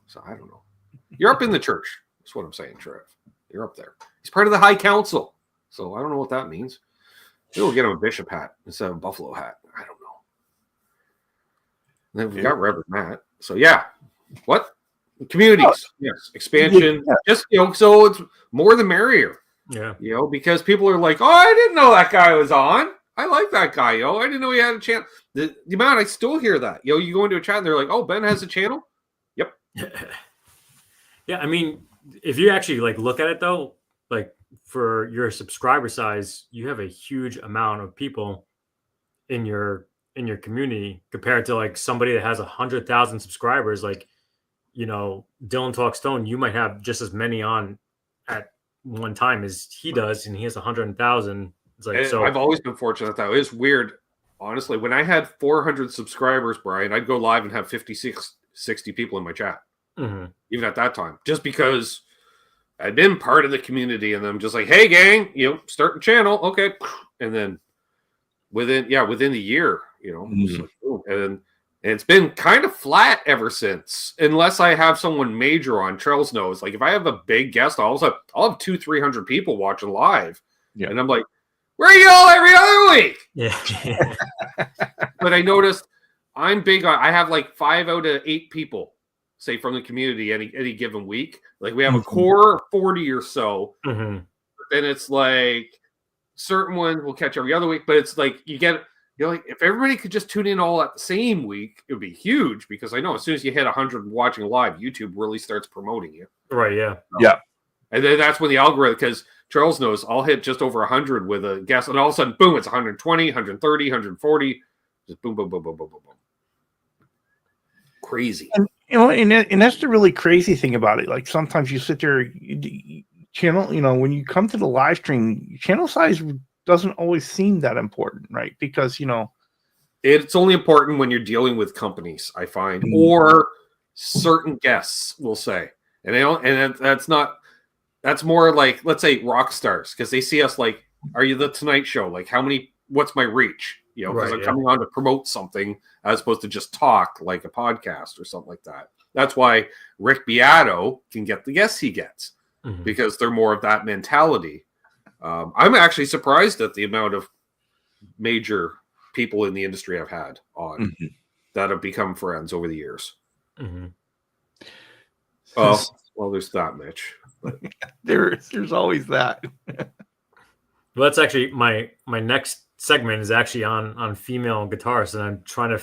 So I don't know. You're up in the church. That's what I'm saying, Trev. You're up there. He's part of the High Council. So I don't know what that means. Maybe we'll get him a bishop hat instead of a buffalo hat. I don't know. And then we've got Reverend Matt. So yeah. What? Communities. Yes. Expansion. Yeah. Just so it's more the merrier. Yeah. Because people are like, oh, I didn't know that guy was on. I like that guy, I didn't know he had a channel. The amount I still hear that. You go into a chat and they're like, oh, Ben has a channel? Yep. Yeah, I mean, if you actually look at it though, for your subscriber size, you have a huge amount of people in your community compared to somebody that has 100,000 subscribers. Dylan Talk Stone, you might have just as many on at one time as he does, and he has 100,000. So I've always been fortunate though. It's weird, honestly. When I had 400 subscribers, Brian, I'd go live and have 56, 60 people in my chat. Mm-hmm. Even at that time, just because I'd been part of the community, and I'm just like, hey gang, start a channel, okay, and then within the year, and it's been kind of flat ever since, unless I have someone major on. Charles knows, if I have a big guest, I'll have 200-300 people watching live, and I'm like, where are you all every other week? Yeah. But I noticed I'm big on. I have 5 out of 8 people, say, from the community any given week. We have a core of 40 or so. Mm-hmm. Then it's certain ones will catch every other week. But it's you get, if everybody could just tune in all at the same week, it would be huge, because I know as soon as you hit 100 watching live, YouTube really starts promoting you. Right, yeah. Yeah. And then that's when the algorithm, because Charles knows, I'll hit just over 100 with a guest, and all of a sudden, boom, it's 120, 130, 140. Just boom, boom, boom, boom, boom, boom, boom. Crazy. And that's the really crazy thing about it. Sometimes you sit there, channel, when you come to the live stream, channel size doesn't always seem that important, right? Because, it's only important when you're dealing with companies, I find, or certain guests will say. And that's more let's say rock stars, because they see us are you the Tonight Show? What's my reach? Because I'm coming on to promote something as opposed to just talk like a podcast or something like that. That's why Rick Beato can get the guests he gets, because they're more of that mentality. I'm actually surprised at the amount of major people in the industry I've had on that have become friends over the years. Mm-hmm. Well, there's that, Mitch. There's always that. Well, that's actually my next segment is actually on female guitarists, and I'm trying to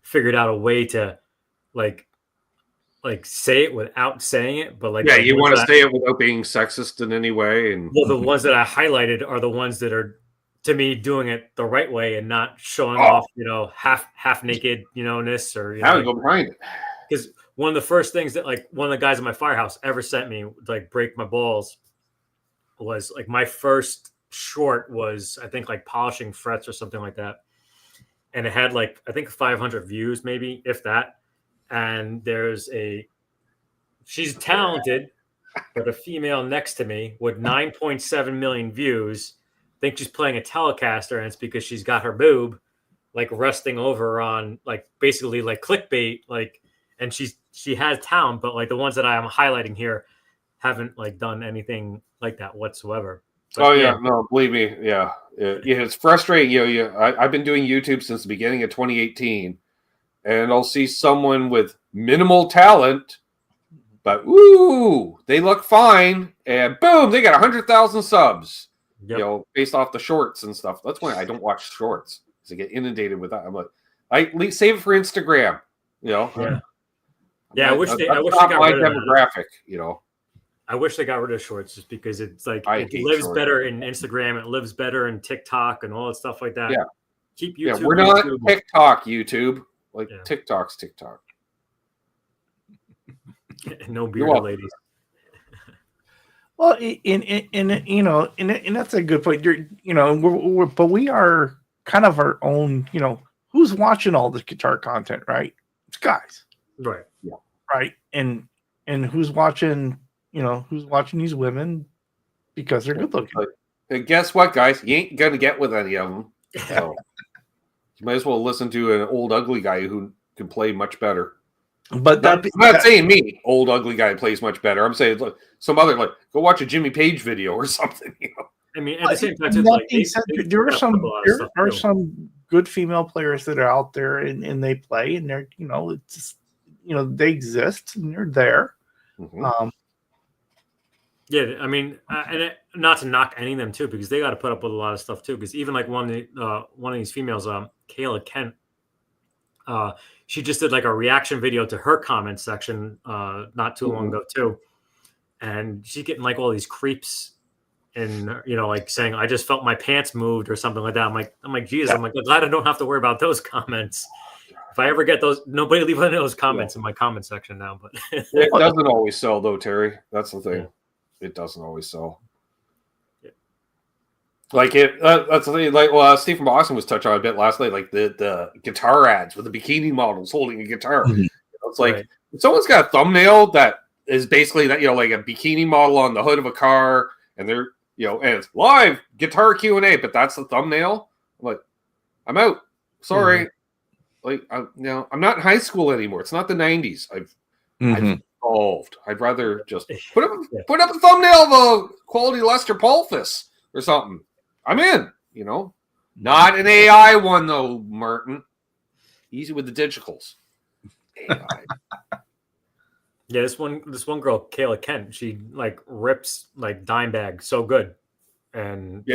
figure out a way to say it without saying it, but you want to say it without being sexist in any way. And the ones that I highlighted are the ones that are, to me, doing it the right way and not showing off, half naked, ness, or I would go behind it. Because one of the first things that one of the guys in my firehouse ever sent me break my balls was my first short was, I think, polishing frets or something like that, and it had I think 500 views, maybe, if that. And she's talented, but a female next to me with 9.7 million views think she's playing a Telecaster, and it's because she's got her boob like resting over on like basically like clickbait, like, and she has talent, but like the ones that I am highlighting here haven't like done anything like that whatsoever. But, no, believe me, it's frustrating. I've been doing YouTube since the beginning of 2018, and I'll see someone with minimal talent, but they look fine, and boom, they got 100,000 subs. Yep. Based off the shorts and stuff. That's why I don't watch shorts, because I get inundated with that. I'm like, I save it for Instagram. Yeah. I wish they got my rid of demographic. I wish they got rid of shorts, just because it's like it lives shorts. better in Instagram, it lives better in TikTok and all that stuff like that. Yeah. Keep YouTube. Yeah, we're not TikTok YouTube. Like TikTok's TikTok. No bearded ladies. Well, and that's a good point. But we are kind of our own. Who's watching all this guitar content, right? It's guys, right? Yeah, right. And who's watching? Who's watching these women because they're good looking. And guess what, guys? You ain't gonna get with any of them. So you might as well listen to an old ugly guy who can play much better. But I'm not saying me, old ugly guy plays much better. I'm saying look, some other, like, go watch a Jimmy Page video or something. I mean, at the same time, there are some good female players that are out there and they play, and they're it's just, they exist and they're there. Mm-hmm. Yeah, I mean, not to knock any of them too, because they got to put up with a lot of stuff too. Because even like one of these females, Kayla Kent, she just did like a reaction video to her comment section not too long ago too, and she's getting like all these creeps, and like saying, "I just felt my pants moved" or something like that. I'm like, Jesus, I'm glad I don't have to worry about those comments. If I ever get those, nobody leave any of those comments in my comment section now. But it doesn't always sell though, Terry. That's the thing. Yeah. It doesn't always sell. Yeah. Like that's the thing. Like, Steve from Boston was touched on a bit last night. Like the guitar ads with the bikini models holding a guitar. Mm-hmm. It's like if someone's got a thumbnail that is basically that like a bikini model on the hood of a car, and they're and it's live guitar Q&A, but that's the thumbnail. I'm like, I'm out. Sorry. Like I'm not in high school anymore. It's not the 90s. I've evolved. I'd rather just put up a thumbnail of a quality Lester Palfus or something. I'm in, Not an AI one though, Martin. Easy with the digitals. AI. Yeah, this one girl, Kayla Kent, she like rips like Dimebag so good, and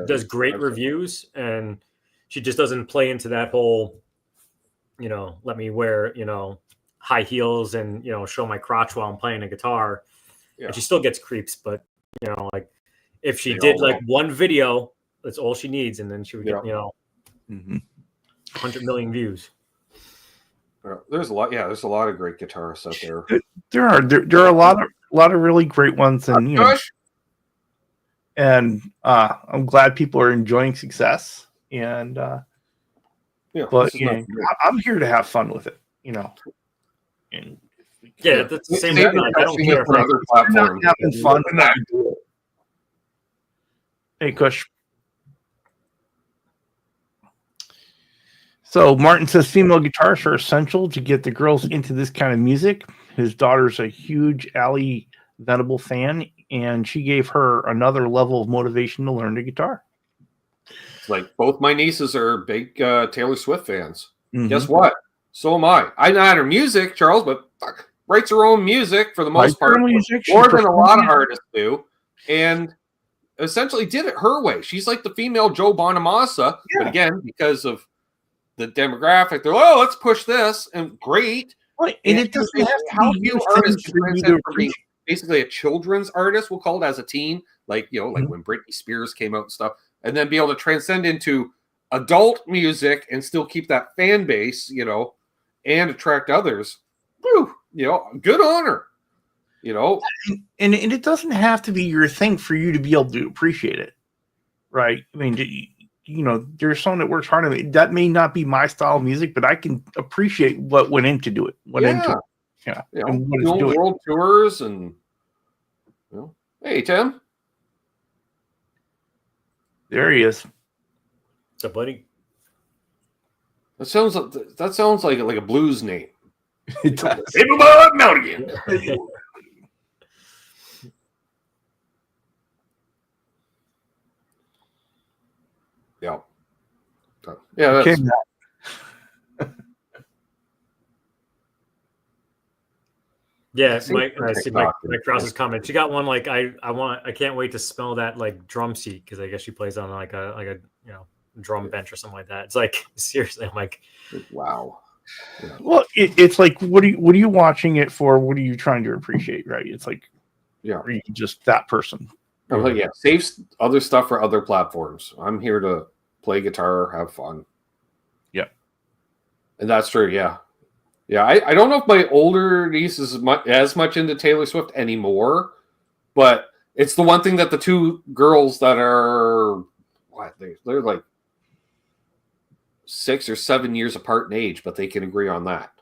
does great reviews, and she just doesn't play into that whole, let me wear high heels and show my crotch while I'm playing a guitar. Yeah. And she still gets creeps, but like if she did like one video, that's all she needs, and then she would get 100 million views. There's a lot. Yeah, there's a lot of great guitarists out there. There are a lot of really great ones, and I'm glad people are enjoying success. And but I'm here to have fun with it, And that's the same. I don't care if other platforms having fun. Hey, Kush. So Martin says female guitarists are essential to get the girls into this kind of music. His daughter's a huge Ali Venable fan, and she gave her another level of motivation to learn the guitar. Like both my nieces are big Taylor Swift fans. Mm-hmm. Guess what? So am I. I know her music, Charles, but writes her own music for the most part, more than a lot of artists do, and essentially did it her way. She's like the female Joe Bonamassa, but again, because of the demographic, they're like, let's push this, and great. Right. And it doesn't have to how few artists can transcend from being basically a children's artist, we'll call it, as a teen, like like when Britney Spears came out and stuff, and then be able to transcend into adult music and still keep that fan base, and attract others. Woo, good honor. And it doesn't have to be your thing for you to be able to appreciate it, right? I mean, there's someone that works hard on it. That may not be my style of music, but I can appreciate what went into do it. And world tours and hey, Tim. There he is. What's up, buddy? That sounds like a blues name. It does. Hey, Bob, I'm out again. Yeah. Yeah, that's Okay, Yeah, See, Mike. I see Mike TikTok. Krause's comment. She got one like I can't wait to smell that like drum seat because I guess she plays on like a drum bench or something like that. It's like seriously, I'm like, wow. Yeah. well, it's like what are you watching it for? What are you trying to appreciate? Right? It's like, Yeah. are you just that person? I'm like, yeah, save other stuff for other platforms. I'm here to play guitar, have fun. Yeah. And that's true. Yeah. Yeah. I don't know if my older niece is as much into Taylor Swift anymore, but it's the one thing that the two girls that are, they're like 6 or 7 years apart in age, but they can agree on that.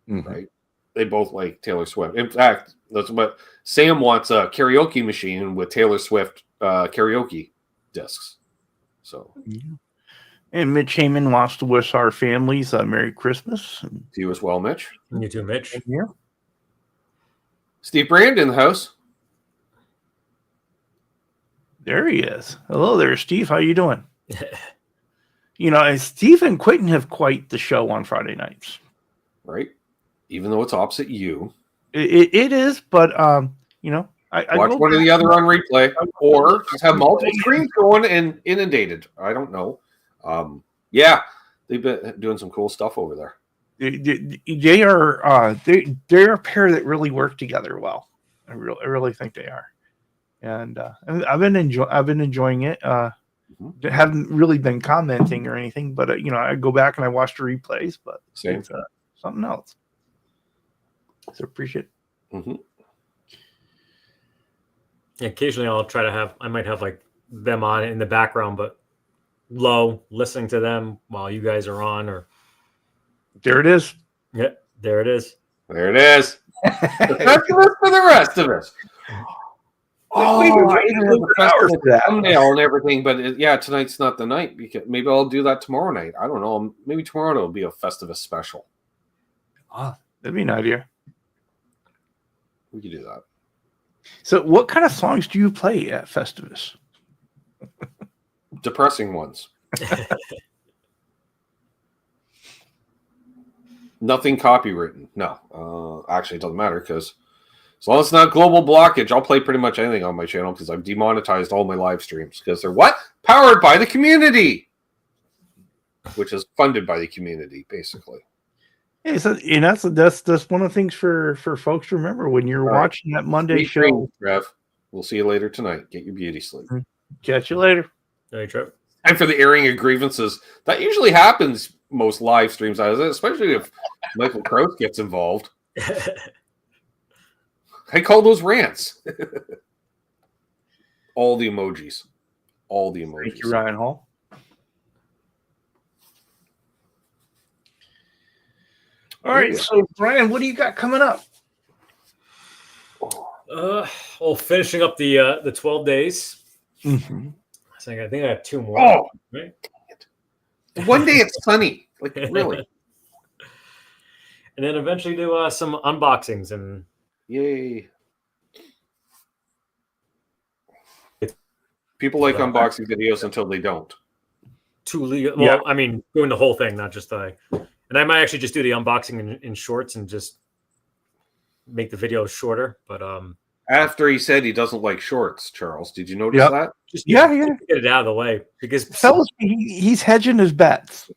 Mm-hmm. Right. They both like Taylor Swift. In fact, that's what Sam wants, a karaoke machine with Taylor Swift karaoke discs. So, and Mitch Heyman wants to wish our families a Merry Christmas. to you as well, Mitch. you too, Mitch. Yeah. Steve Brand in the house. There he is. Hello there, Steve. How you doing? And Steve and Quentin have quite the show on Friday nights. Right. Even though it's opposite you. It is, but I Watch go one or back- the other on replay, or just have multiple screens going and inundated. I don't know. Yeah, they've been doing some cool stuff over there. They are they're a pair that really work together well. I really think they are, and I've been enjoying it. Haven't really been commenting or anything, but I go back and I watch the replays. But Same. it's something else. So appreciate it. Mm-hmm. Yeah, occasionally I might have like them on in the background, but low, listening to them while you guys are on. Or There it is. yeah, there it is. There it is. The Festivus for the rest of us. I didn't have an hour for that. Thumbnail and everything, but tonight's not the night. Because maybe I'll do that tomorrow night. I don't know. Maybe tomorrow it'll be a Festivus special. That'd be an idea. We could do that. So, what kind of songs do you play at Festivus? Depressing ones. Nothing copywritten. No. Actually, it doesn't matter because as long as it's not global blockage, I'll play pretty much anything on my channel because I've demonetized all my live streams because they're what? Powered by the community, which is funded by the community, basically. Yeah, so, and that's one of the things for folks to remember when you're watching that Monday show. Trev. We'll see you later tonight. Get your beauty sleep. Catch you later. Hey, Trev. And for the airing of grievances, that usually happens most live streams, especially if Michael Krause gets involved. I call those rants. All the emojis. Thank you, Ryan Hall. All right, so Brian, what do you got coming up? Well, finishing up the 12 days. Mm-hmm. I think I have 2 more. Oh, right? One day it's sunny. Like, really? And then eventually do some unboxings and Yay. People like unboxing videos until they don't. too legal. Well, I mean, doing the whole thing, not just the. And I might actually just do the unboxing in shorts and just make the video shorter. But after he said he doesn't like shorts, Charles, did you notice that? just Yeah. get it out of the way because Fellas, he's hedging his bets.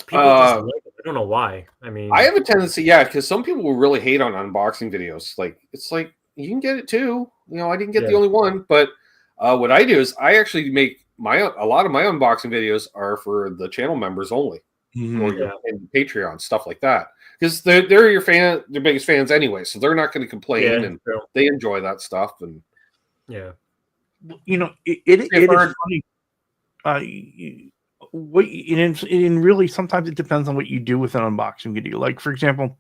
people just like it. I don't know why. I mean, I have a tendency, because some people will really hate on unboxing videos. Like, it's like, you can get it too. I didn't get the only one. But what I do is I actually make a lot of my unboxing videos are for the channel members only. Or and Patreon, stuff like that. Because they're your fan, their biggest fans anyway. So they're not going to complain and they enjoy that stuff. And it is funny. Really, sometimes it depends on what you do with an unboxing video. Like, for example,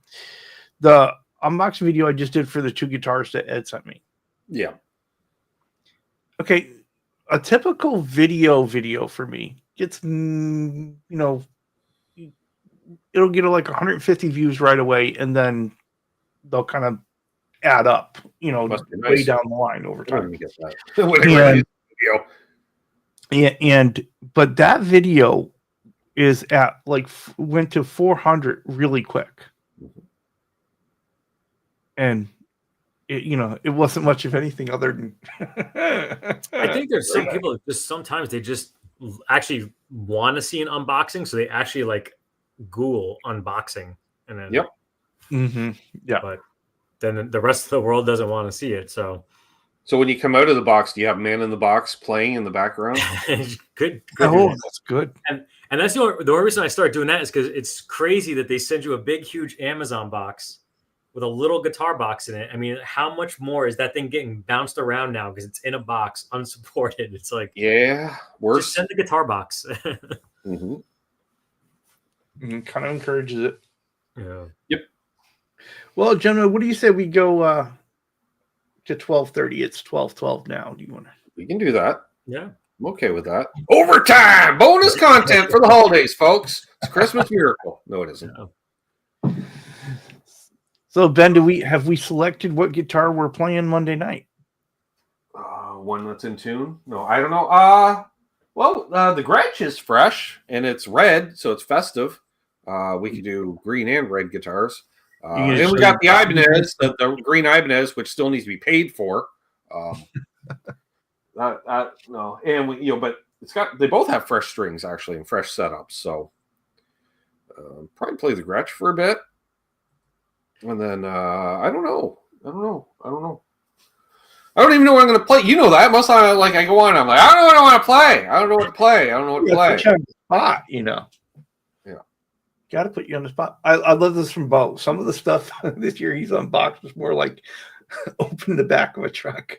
the unboxing video I just did for the 2 guitars that Ed sent me. Yeah. Okay. a typical video for me gets, it'll get like 150 views right away, and then they'll kind of add up, way down the line over time. Get that. But that video is at went to 400 really quick, and it wasn't much of anything other than. I think there's some people that just sometimes they just actually want to see an unboxing, so they actually Google unboxing, and then Yeah, but then the rest of the world doesn't want to see it. So when you come out of the box, do you have Man in the Box playing in the background? good. Oh, that's good. And that's the only reason I started doing that is because it's crazy that they send you a big, huge Amazon box with a little guitar box in it. I mean, how much more is that thing getting bounced around now because it's in a box, unsupported? It's like, worse. Just send the guitar box. Kind of encourages it. Yeah. Yep. Well, gentlemen, what do you say we go to 12:30? It's 12:12 now. Do you want to? We can do that. Yeah. I'm okay with that. Overtime! Bonus content for the holidays, folks. It's Christmas miracle. No, it isn't. Yeah. So, Ben, have we selected what guitar we're playing Monday night? One that's in tune? No, I don't know. The Gretsch is fresh, and it's red, so it's festive. We could do green and red guitars. And we got the Ibanez, the green Ibanez, which still needs to be paid for. No, and but they both have fresh strings actually and fresh setups. So probably play the Gretsch for a bit, and then I don't know. I don't even know what I'm going to play. You know that. Most of the time, I go on, I'm like, I don't know what I want to play. I don't know what to play. I don't know what to play. Put you on the spot, Yeah. Got to put you on the spot. I love this from Bo. Some of the stuff this year he's unboxed was more like open the back of a truck.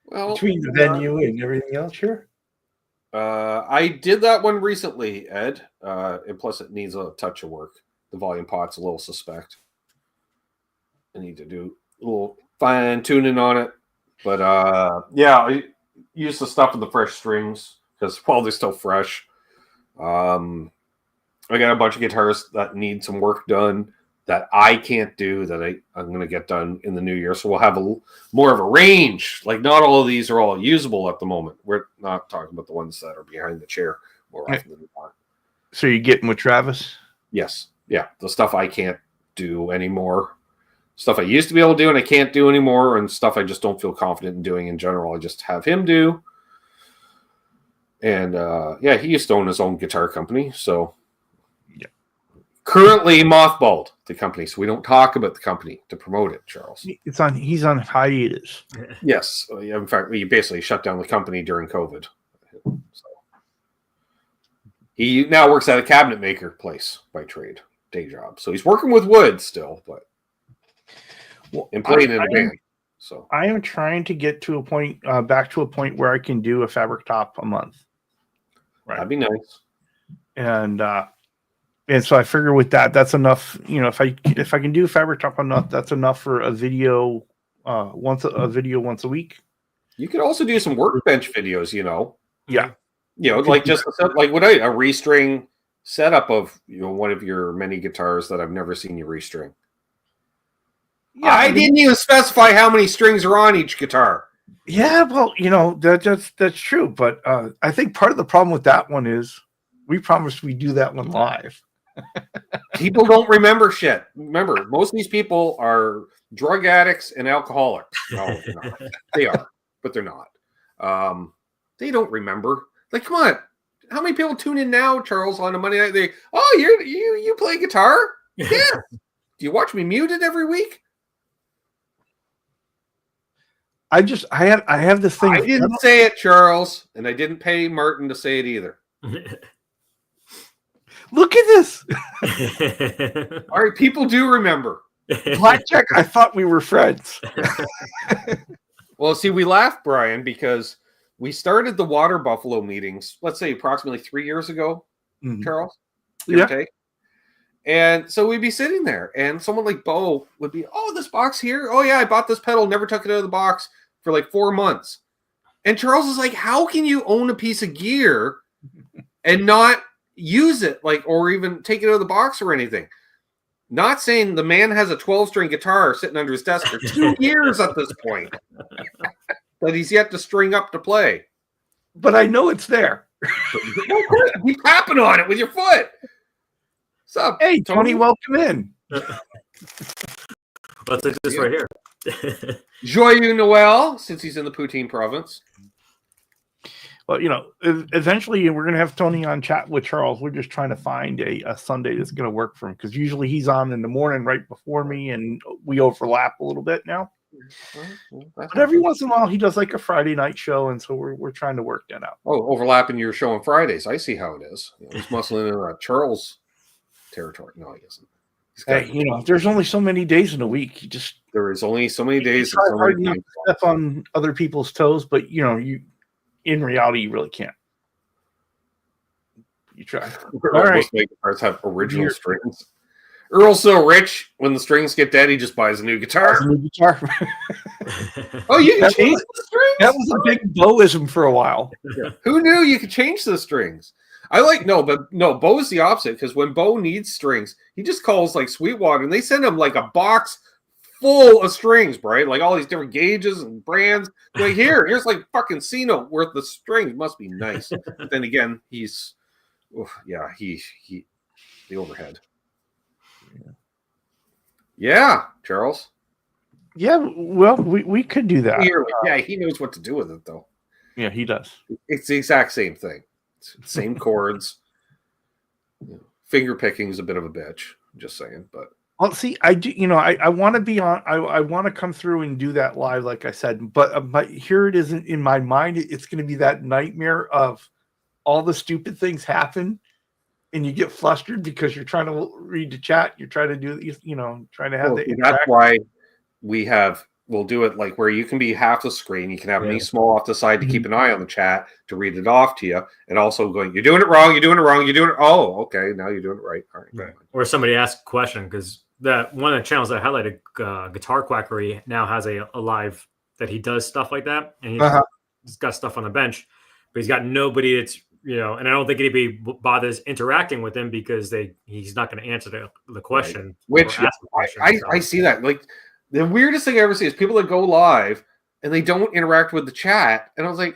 Well, between the venue and everything else, sure. I did that one recently, Ed. And plus, it needs a touch of work. The volume pot's a little suspect. I need to do a little fine tuning on it. But I use the stuff with the fresh strings because while they're still fresh, I got a bunch of guitars that need some work done that I can't do that I'm going to get done in the new year. So we'll have more of a range. Like not all of these are all usable at the moment. We're not talking about the ones that are behind the chair more often than not. So you're getting with Travis? Yes. Yeah. The stuff I can't do anymore. Stuff I used to be able to do and I can't do anymore. And stuff I just don't feel confident in doing in general. I just have him do. And he used to own his own guitar company. So currently mothballed the company, so we don't talk about the company to promote it, Charles. He's on hiatus. Yes. In fact, we basically shut down the company during COVID. So he now works at a cabinet maker place by trade, day job. So he's working with wood still, but and playing in a band. So I am trying to get to a point, back to a point where I can do a fabric top a month. Right. That'd be nice. And so I figure with that's enough. If I can do fabric top enough, that's enough for a video once a week. You could also do some workbench videos. Yeah. Like just like what a restring setup of one of your many guitars that I've never seen you restring. Yeah, I didn't even specify how many strings are on each guitar. Yeah, well, that's true. But I think part of the problem with that one is we promised we'd do that one live. People don't remember shit. Remember, most of these people are drug addicts and alcoholics. No, they're not. They are, but they're not. They don't remember. Like, come on. How many people tune in now, Charles, on a Monday night? You play guitar? Yeah. Do you watch me muted every week? I have this thing. I didn't say it, Charles, and I didn't pay Martin to say it either. Look at this. All right, people do remember. Blackjack, I thought we were friends. Well, see, we laughed, Brian, because we started the Water Buffalo meetings, let's say approximately 3 years ago, Charles. Give or take. And so we'd be sitting there, and someone like Bo would be, this box here? Oh, yeah, I bought this pedal, never took it out of the box for like 4 months. And Charles is like, how can you own a piece of gear and not use it, like, or even take it out of the box or anything? Not saying the man has a 12-string guitar sitting under his desk for 2 years at this point that he's yet to string up to play. But I know it's there. Keep tapping on it with your foot. What's up? Hey, Tony, welcome in. Let's take this right here. Joyeux Noel, since he's in the Poutine province. Well, you know, eventually we're going to have Tony on chat with Charles. We're just trying to find a Sunday that's going to work for him, because usually he's on in the morning right before me, and we overlap a little bit now. But every once in a while he does like a Friday night show, and so we're trying to work that out. Oh, overlapping your show on Fridays. I see how it is. He's muscling in Charles territory. No, he isn't. Hey, you know, there's only so many days in a week. There is only so many days. It's hard enough to step on other people's toes, but you know, in reality, you really can't. You try. All right. Most guitars have original strings. Earl's so rich, when the strings get dead, he just buys a new guitar. Oh, you can change the strings? That was a big Boism for a while. Yeah. Who knew you could change the strings? Bo is the opposite, because when Bo needs strings, he just calls like Sweetwater, and they send him like a box full of strings, right? Like all these different gauges and brands. Like, here's like fucking C-note worth of strings. Must be nice. But then again, he the overhead. Yeah, Charles. Yeah, well, we could do that. Yeah, he knows what to do with it, though. Yeah, he does. It's the exact same thing. Same chords. Finger picking is a bit of a bitch. I'm just saying, but. Well, see, I do. You know, I want to be on. I want to come through and do that live, like I said. But here it isn't in my mind. It's going to be that nightmare of all the stupid things happen, and you get flustered because you're trying to read the chat. You're trying to do, trying to have the. That's why we'll do it like where you can be half the screen. You can have me small off the side to keep an eye on the chat to read it off to you, and also going, you're doing it wrong. You're doing it wrong. You're doing it. Oh, okay. Now you're doing it right. All right. Or somebody asked a question, because that one of the channels that I highlighted, Guitar Quackery, now has a live that he does stuff like that, and he's got stuff on the bench, but he's got nobody that's, and I don't think anybody bothers interacting with him because he's not going to answer the question. Right. Which I see that. Like, the weirdest thing I ever see is people that go live and they don't interact with the chat, and I was like,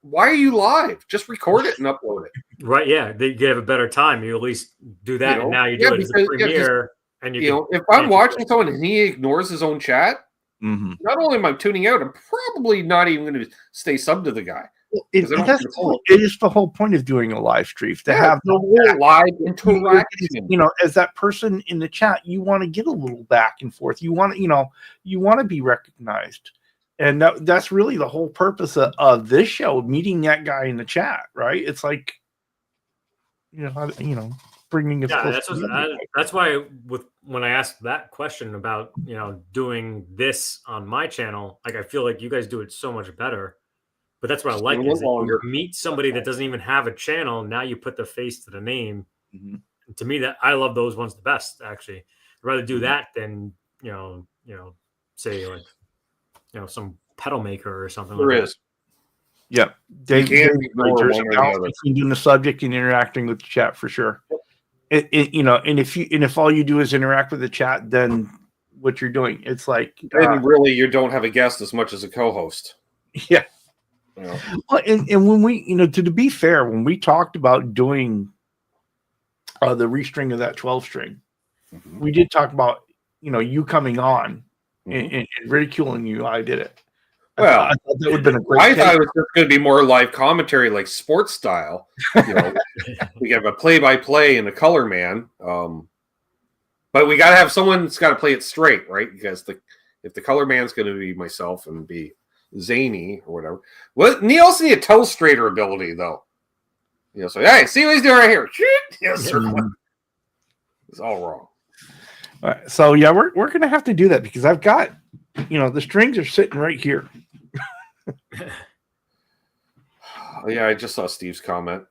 why are you live? Just record it and upload it. Right? Yeah, you have a better time. You at least do that, and now you do it as a premiere. And if I'm watching someone and he ignores his own chat, not only am I tuning out, I'm probably not even going to stay subbed to the guy. It is the whole point of doing a live stream, to have the whole live interaction. As that person in the chat, you want to get a little back and forth. You want to be recognized, and that's really the whole purpose of this show. Meeting that guy in the chat, right? It's like, bringing it. Yeah, that's why when I asked that question about doing this on my channel, like I feel like you guys do it so much better. But that's what I like. Is you meet somebody that doesn't even have a channel. Now you put the face to the name. To me, that I love those ones the best. Actually, I'd rather do that than say like some pedal maker or something. There is. Yeah, there's a balance between doing the subject and interacting with the chat for sure. And if all you do is interact with the chat, then what you're doing, it's like really you don't have a guest as much as a co-host. Yeah. Well, and when we, to be fair, when we talked about doing the restring of that 12 string, we did talk about, you coming on and ridiculing you. I did it. Well, I thought that would have been a great. I thought it was just going to be more live commentary, like sports style. We have a play-by-play and a color man, but we got to have someone that's got to play it straight, right? Because if the color man's going to be myself and be zany or whatever. Well, he also need a toe straighter ability, though. So hey, see what he's doing right here. It's all wrong. All right, so yeah, we're gonna have to do that because I've got, the strings are sitting right here. Yeah, I just saw Steve's comment.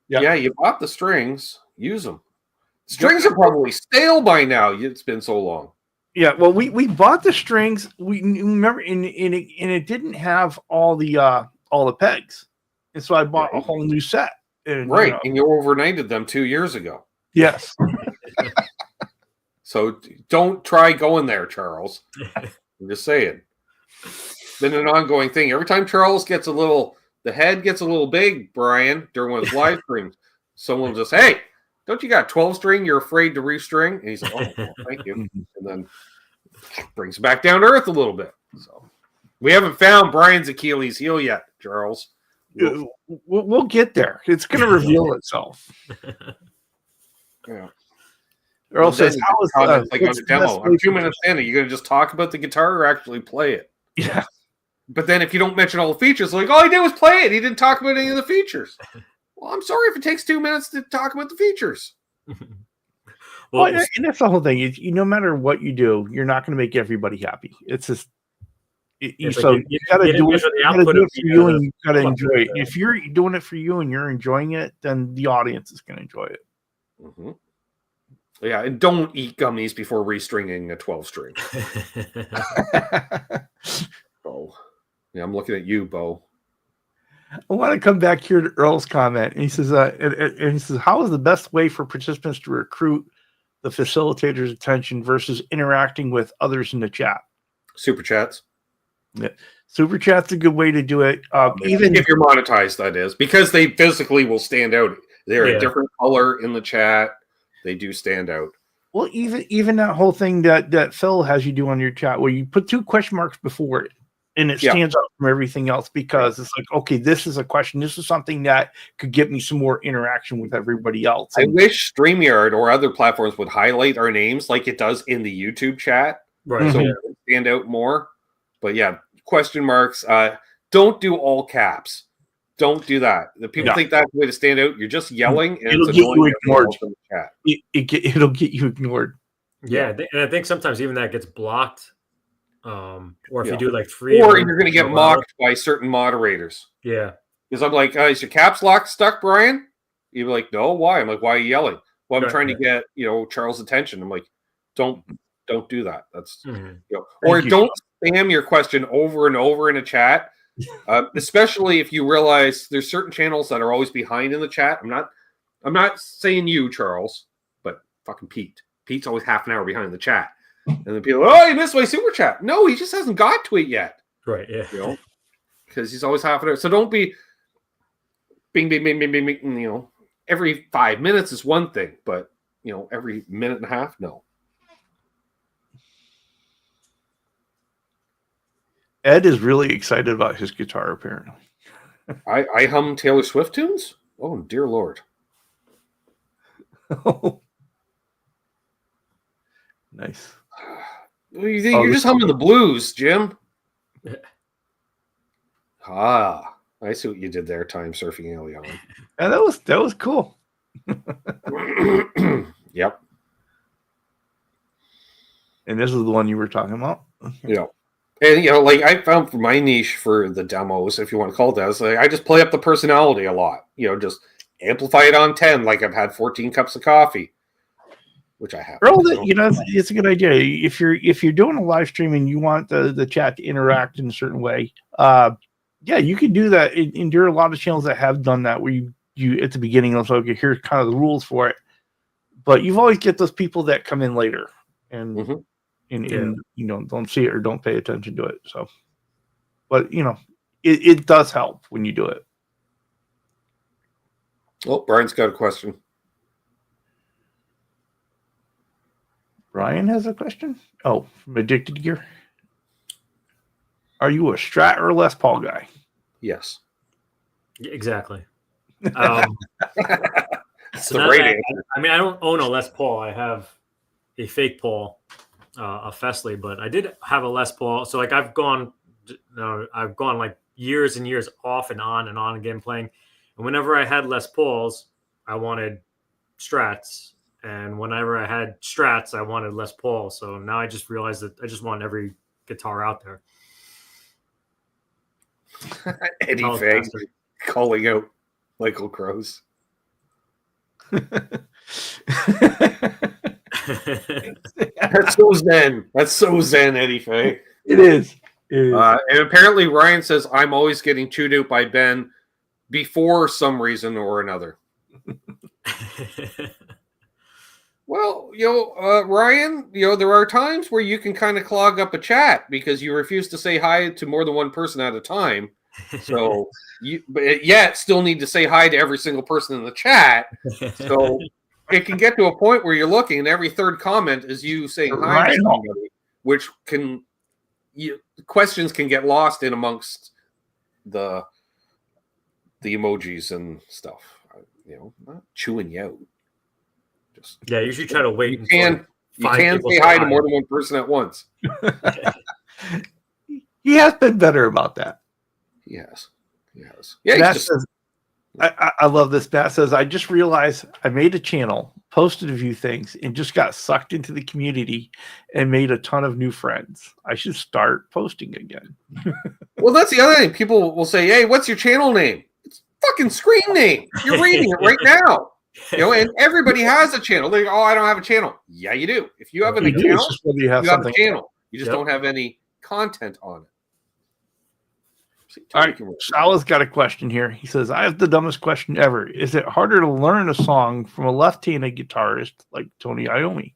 Yep. Yeah, you bought the strings. Use them. Strings are probably stale by now. It's been so long. Yeah, well, we bought the strings. We remember, and it didn't have all the all the pegs, and so I bought a whole new set. And, right, and you overnighted them 2 years ago. Yes. So don't try going there, Charles. I'm just saying. It's been an ongoing thing. Every time Charles gets the head gets a little big, Brian, during one of his live streams, someone will just, hey, don't you got 12 string you're afraid to restring? And he's like, oh, well, thank you. And then brings it back down to earth a little bit. So we haven't found Brian's Achilles heel yet, Charles. We'll get there. It's going to reveal itself. Yeah. Earl says, "How is like on the demo? I'm 2 minutes in. Are you going to just talk about the guitar or actually play it?" Yeah. But then if you don't mention all the features, like all he did was play it. He didn't talk about any of the features. Well, I'm sorry if it takes 2 minutes to talk about the features. Well, and that's the whole thing. No matter what you do, you're not going to make everybody happy. It's just you got to do it for you, and you got to enjoy it. If you're doing it for you and you're enjoying it, then the audience is going to enjoy it. Mm-hmm. Yeah, and don't eat gummies before restringing a 12 string. Bo. Yeah, I'm looking at you, Bo. I want to come back here to Earl's comment. And he says, how is the best way for participants to recruit the facilitator's attention versus interacting with others in the chat? Super chats. Yeah. Super chat's a good way to do it. Even if you're monetized, that is, because they physically will stand out. They're a different color in the chat. They do stand out. Well, even that whole thing that Phil has you do on your chat, where you put 2 question marks before it, and it stands out from everything else, because it's like, okay, this is a question. This is something that could get me some more interaction with everybody else. I wish StreamYard or other platforms would highlight our names like it does in the YouTube chat, right? So it would stand out more. But yeah, question marks. Don't do all caps. Don't do that. The people think that's the way to stand out. You're just yelling, and it'll get you ignored. It'll get you ignored. Yeah, and I think sometimes even that gets blocked. Or if you do like 3, or you're going to get mocked by certain moderators. Yeah, because I'm like, is your caps lock stuck, Brian? You're like, no. Why? I'm like, why are you yelling? Well, I'm trying to get Charles' attention. I'm like, don't do that. That's or don't spam your question over and over in a chat. Especially if you realize there's certain channels that are always behind in the chat. I'm not saying you, Charles, but fucking Pete. Pete's always half an hour behind the chat. And then people, you missed my super chat. No, he just hasn't got to it yet. Right, yeah. Because he's always half an hour. So don't be bing, bing, bing, bing, bing, bing, every 5 minutes is one thing, but every minute and a half, no. Ed is really excited about his guitar, apparently. I hum Taylor Swift tunes? Oh, dear Lord. Nice. You're just humming the blues, Jim. I see what you did there, time surfing early on. And that was cool. Yep. And this is the one you were talking about? Yeah. And, I found for my niche for the demos, if you want to call it that, I just play up the personality a lot. Just amplify it on 10, like I've had 14 cups of coffee, which I have. Earl, it's a good idea. If you're doing a live stream and you want the chat to interact in a certain way, you can do that. And there are a lot of channels that have done that, where you at the beginning, also, okay, here's kind of the rules for it. But you've always get those people that come in later and don't see it or don't pay attention to it. So, but it does help when you do it. Oh, Brian's got a question. Brian has a question. Oh, from Addicted Gear. Are you a Strat or Les Paul guy? Yes. Exactly. That's the right answer. I don't own a Les Paul. I have a fake Paul, a Fesley, but I did have a Les Paul. So I've gone like years and years off and on again playing. And whenever I had Les Pauls, I wanted Strats. And whenever I had Strats, I wanted Les Paul. So now I just realized that I just want every guitar out there. Eddie Fay calling out Michael Crows. That's so zen. That's so zen, Eddie Fay. It is. And apparently Ryan says, I'm always getting chewed out by Ben before some reason or another. Well, Ryan, there are times where you can kind of clog up a chat because you refuse to say hi to more than one person at a time. So but yet still need to say hi to every single person in the chat. So it can get to a point where you're looking and every third comment is you saying hi to somebody, which questions can get lost in amongst the emojis and stuff. Not chewing you out. You should try to wait. You can say hi to more than one person at once. He has been better about that. He has. Yeah, I love this. Matt says, I just realized I made a channel, posted a few things, and just got sucked into the community and made a ton of new friends. I should start posting again. Well, that's the other thing. People will say, hey, what's your channel name? It's fucking screen name. You're reading it right now. And everybody has a channel. They go, I don't have a channel. Yeah, you do. If you have an account, you have a channel. You just don't have any content on it. All right, Salah's got a question here. He says, I have the dumbest question ever. Is it harder to learn a song from a left-handed guitarist like Tony Iommi?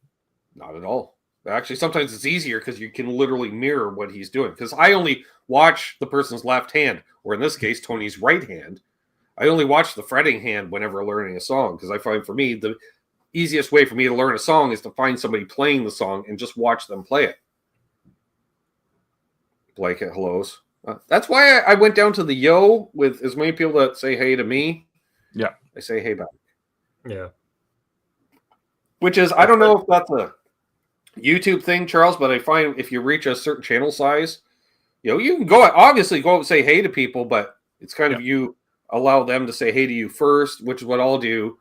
Not at all. Actually, sometimes it's easier because you can literally mirror what he's doing. Because I only watch the person's left hand, or in this case, Tony's right hand. I only watch the fretting hand whenever learning a song because I find for me the easiest way for me to learn a song is to find somebody playing the song and just watch them play it. Blanket hellos. That's why I went down to the yo with as many people that say hey to me. Yeah. I say hey back. Yeah. Which is, I don't know if that's a YouTube thing, Charles, but I find if you reach a certain channel size, you can obviously go out and say hey to people, but it's kind of you allow them to say hey to you first, which is what I'll do.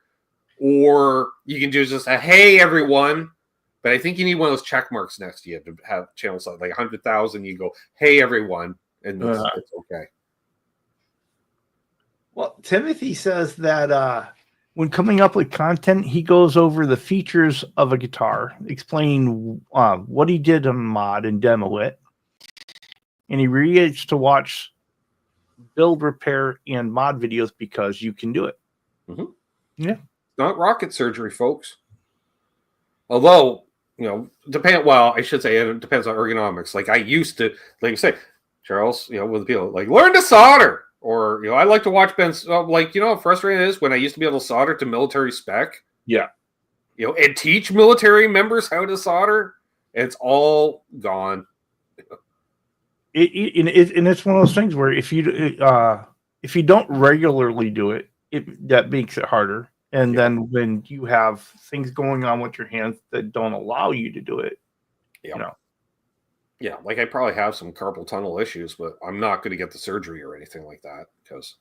Or you can do just a hey everyone, but I think you need one of those check marks next to you to have channel size like 100,000. You go hey everyone, and it's okay. Well, Timothy says that when coming up with content, he goes over the features of a guitar, explaining what he did to mod and demo it, and he reads to watch build, repair, and mod videos because you can do it. Mm-hmm. Yeah. Not rocket surgery, folks. Although, I should say it depends on ergonomics. Like I used to, like you say, Charles, with people like learn to solder, or I like to watch Ben's. How frustrating it is when I used to be able to solder to military spec. Yeah. And teach military members how to solder. It's all gone. It's one of those things where if you don't regularly do it, that makes it harder. And then when you have things going on with your hands that don't allow you to do it, Yeah, like I probably have some carpal tunnel issues, but I'm not going to get the surgery or anything like that because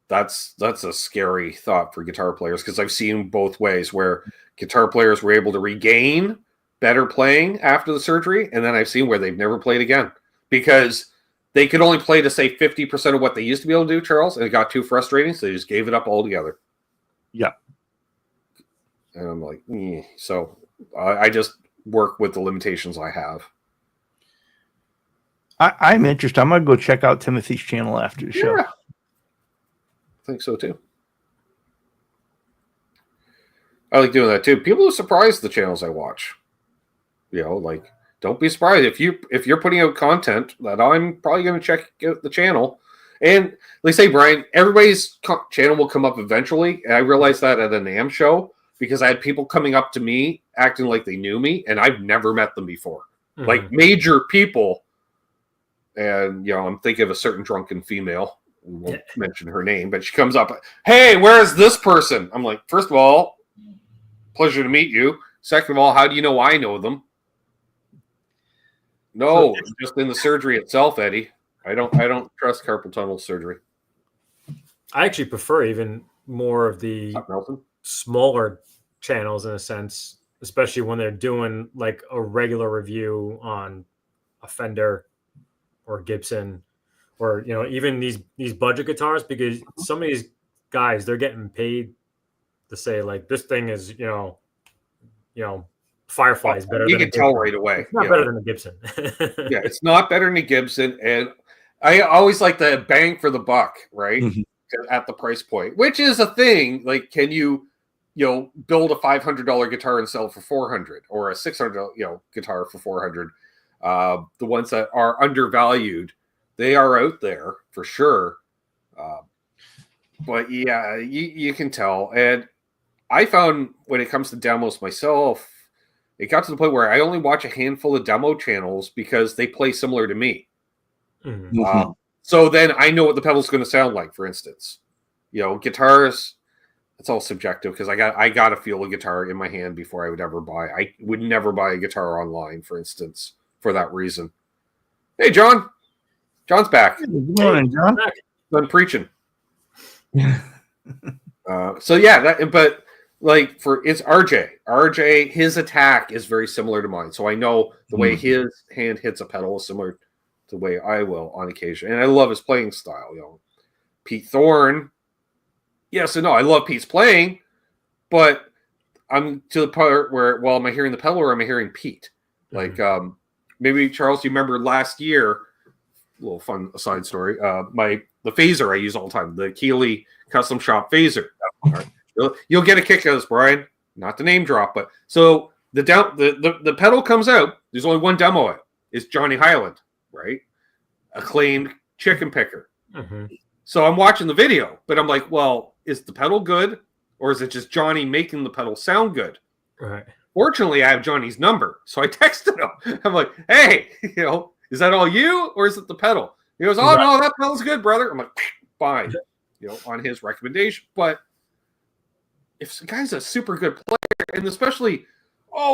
that's a scary thought for guitar players because I've seen both ways where guitar players were able to regain better playing after the surgery, and then I've seen where they've never played again because they could only play to say 50% of what they used to be able to do, Charles, and it got too frustrating, so they just gave it up altogether. Yeah. And I'm like, so I just work with the limitations I have. I'm interested. I'm going to go check out Timothy's channel after the show. I think so too. I like doing that too. People are surprised the channels I watch. Don't be surprised if you're putting out content that I'm probably going to check out the channel. And they say, Brian, everybody's channel will come up eventually. And I realized that at a NAMM show because I had people coming up to me acting like they knew me, and I've never met them before. Mm-hmm. Like major people. And, I'm thinking of a certain drunken female. We won't mention her name, but she comes up, hey, where is this person? I'm like, first of all, pleasure to meet you. Second of all, how do you know I know them? No, just in the surgery itself, Eddie. I don't trust carpal tunnel surgery. I actually prefer even more of the smaller channels in a sense, especially when they're doing like a regular review on a Fender or Gibson, or even these budget guitars, because some of these guys, they're getting paid to say like this thing is Firefly is better. You than can tell right away. It's not better than a Gibson. Yeah, it's not better than a Gibson, and I always like the bang for the buck, right? At the price point, which is a thing. Like, can you build a $500 guitar and sell it for $400, or a $600 guitar for $400? The ones that are undervalued, they are out there for sure. But yeah, you can tell. And I found when it comes to demos myself, it got to the point where I only watch a handful of demo channels because they play similar to me. So then I know what the pedal's going to sound like, for instance. Guitars, it's all subjective because I got to feel a guitar in my hand before I would ever buy. I would never buy a guitar online, for instance, for that reason. Hey, John. John's back. Good morning, John. Done preaching. So yeah, but like it's RJ. RJ, his attack is very similar to mine. So I know the way his hand hits a pedal is similar to the way I will on occasion. And I love his playing style. Pete Thorne. Yes and no. I love Pete's playing, but I'm to the part where, well, am I hearing the pedal or am I hearing Pete? Like, maybe Charles, you remember last year, a little fun aside story. The phaser I use all the time, the Keeley Custom Shop phaser. You'll get a kick out of this, Brian. Not the name drop, but so the pedal comes out. There's only one demo out. It's Johnny Highland, right? Acclaimed chicken picker. So I'm watching the video, but I'm like, well, is the pedal good, or is it just Johnny making the pedal sound good? Right. Fortunately, I have Johnny's number, so I texted him. I'm like, hey, is that all you, or is it the pedal? He goes, oh, no, that pedal's good, brother. I'm like, fine, on his recommendation. But if the guy's a super good player, and especially,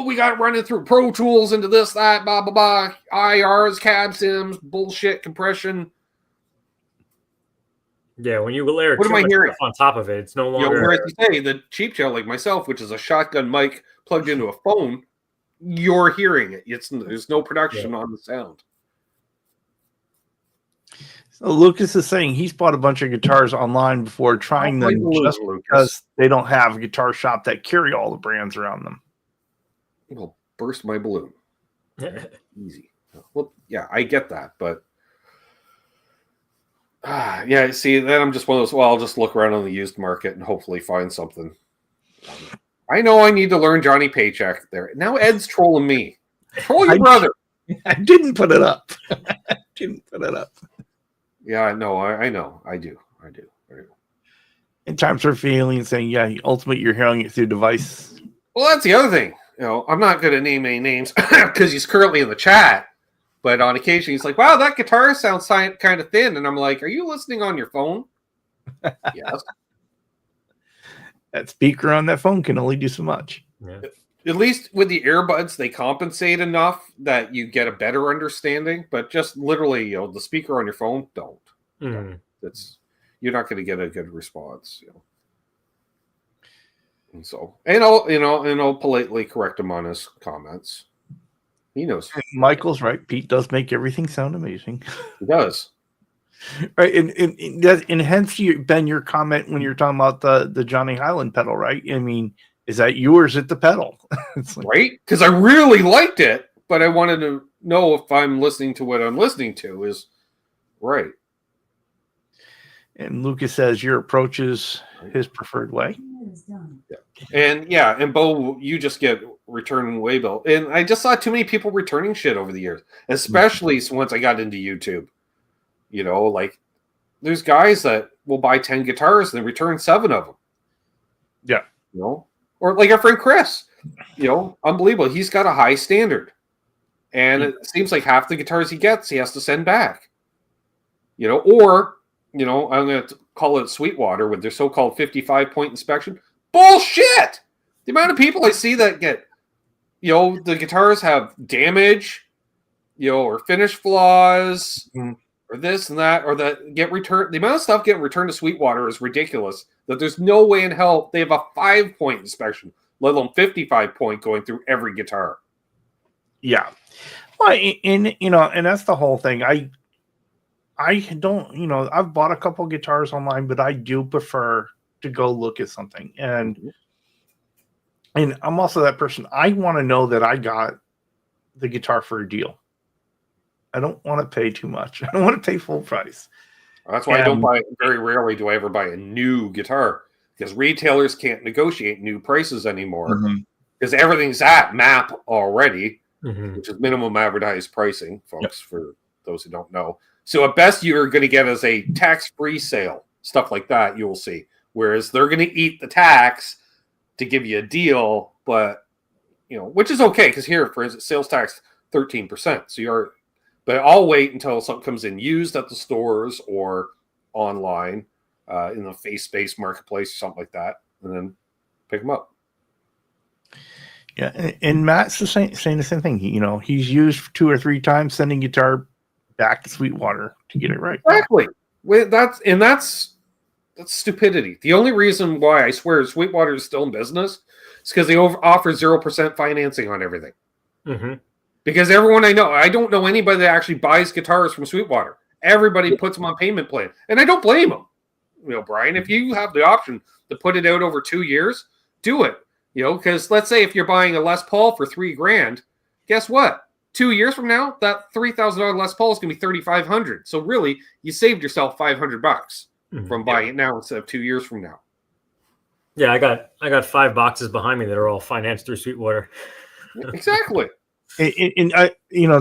we got running through Pro Tools into this, that, blah, blah, blah, IRs, cab sims, bullshit, compression. Yeah, when you layer what am I hearing on top of it, it's no longer. Whereas you say the cheap shell like myself, which is a shotgun mic plugged into a phone, you're hearing it. There's no production on the sound. So Lucas is saying he's bought a bunch of guitars online before trying them just because they don't have a guitar shop that carry all the brands around them. Well, burst my balloon. Easy. Well, yeah, I get that, but yeah, see, then I'm just one of those, well, I'll just look around on the used market and hopefully find something. I know I need to learn Johnny Paycheck there. Now Ed's trolling me. Troll your brother. I didn't put it up. Yeah, no, I know. I do. In times for feeling saying, yeah, ultimately you're hearing it through device. Well, that's the other thing. I'm not going to name any names because he's currently in the chat. But on occasion, he's like, wow, that guitar sounds kind of thin. And I'm like, are you listening on your phone? Yes. That speaker on that phone can only do so much. Yeah. At least with the earbuds, they compensate enough that you get a better understanding. But just literally, the speaker on your phone, don't. You're not going to get a good response. And so, and I'll politely correct him on his comments. He knows. Michael's right. Pete does make everything sound amazing. He does. Right. And hence, Ben, your comment when you're talking about the Johnny Highland pedal, right? I mean, is that yours at the pedal? Right? Because I really liked it, but I wanted to know if I'm listening to what I'm listening to is right. And Lucas says your approach is his preferred way. Yeah. And Bo, you just get return waybill. And I just saw too many people returning shit over the years, especially once I got into YouTube. Like there's guys that will buy 10 guitars and then return 7 of them. Yeah. Or like our friend Chris, unbelievable. He's got a high standard. And it seems like half the guitars he gets, he has to send back. Or, I'm going to call it Sweetwater with their so-called 55-point inspection. Bullshit! The amount of people I see that get, the guitars have damage, or finish flaws, or this and that, or that get returned. The amount of stuff getting returned to Sweetwater is ridiculous. That there's no way in hell they have a 5-point inspection, let alone 55-point going through every guitar. Yeah. Well, and that's the whole thing. I don't, I've bought a couple guitars online, but I do prefer to go look at something. And And I'm also that person. I want to know that I got the guitar for a deal. I don't want to pay too much. I don't want to pay full price. That's why I don't buy. Very rarely do I ever buy a new guitar, because retailers can't negotiate new prices anymore, because everything's at MAP already, which is minimum advertised pricing, folks. For those who don't know, so at best you're going to get as a tax-free sale, stuff like that. You will see, whereas they're going to eat the tax to give you a deal, but which is okay, because here, for instance, sales tax 13%. So you're. But I'll wait until something comes in used at the stores or online in the face-based marketplace or something like that, and then pick them up. Yeah, and Matt's saying the same thing. He's used 2 or 3 times sending guitar back to Sweetwater to get it right. Exactly. That's stupidity. The only reason why I swear Sweetwater is still in business is because they offer 0% financing on everything. Because everyone I don't know anybody that actually buys guitars from Sweetwater. Everybody puts them on payment plan. And I don't blame them. Brian, if you have the option to put it out over 2 years, do it. Because let's say if you're buying a Les Paul for $3,000, guess what? 2 years from now, that $3,000 Les Paul is going to be $3,500. So really, you saved yourself $500 from buying it now instead of 2 years from now. Yeah, I got 5 boxes behind me that are all financed through Sweetwater. Exactly. And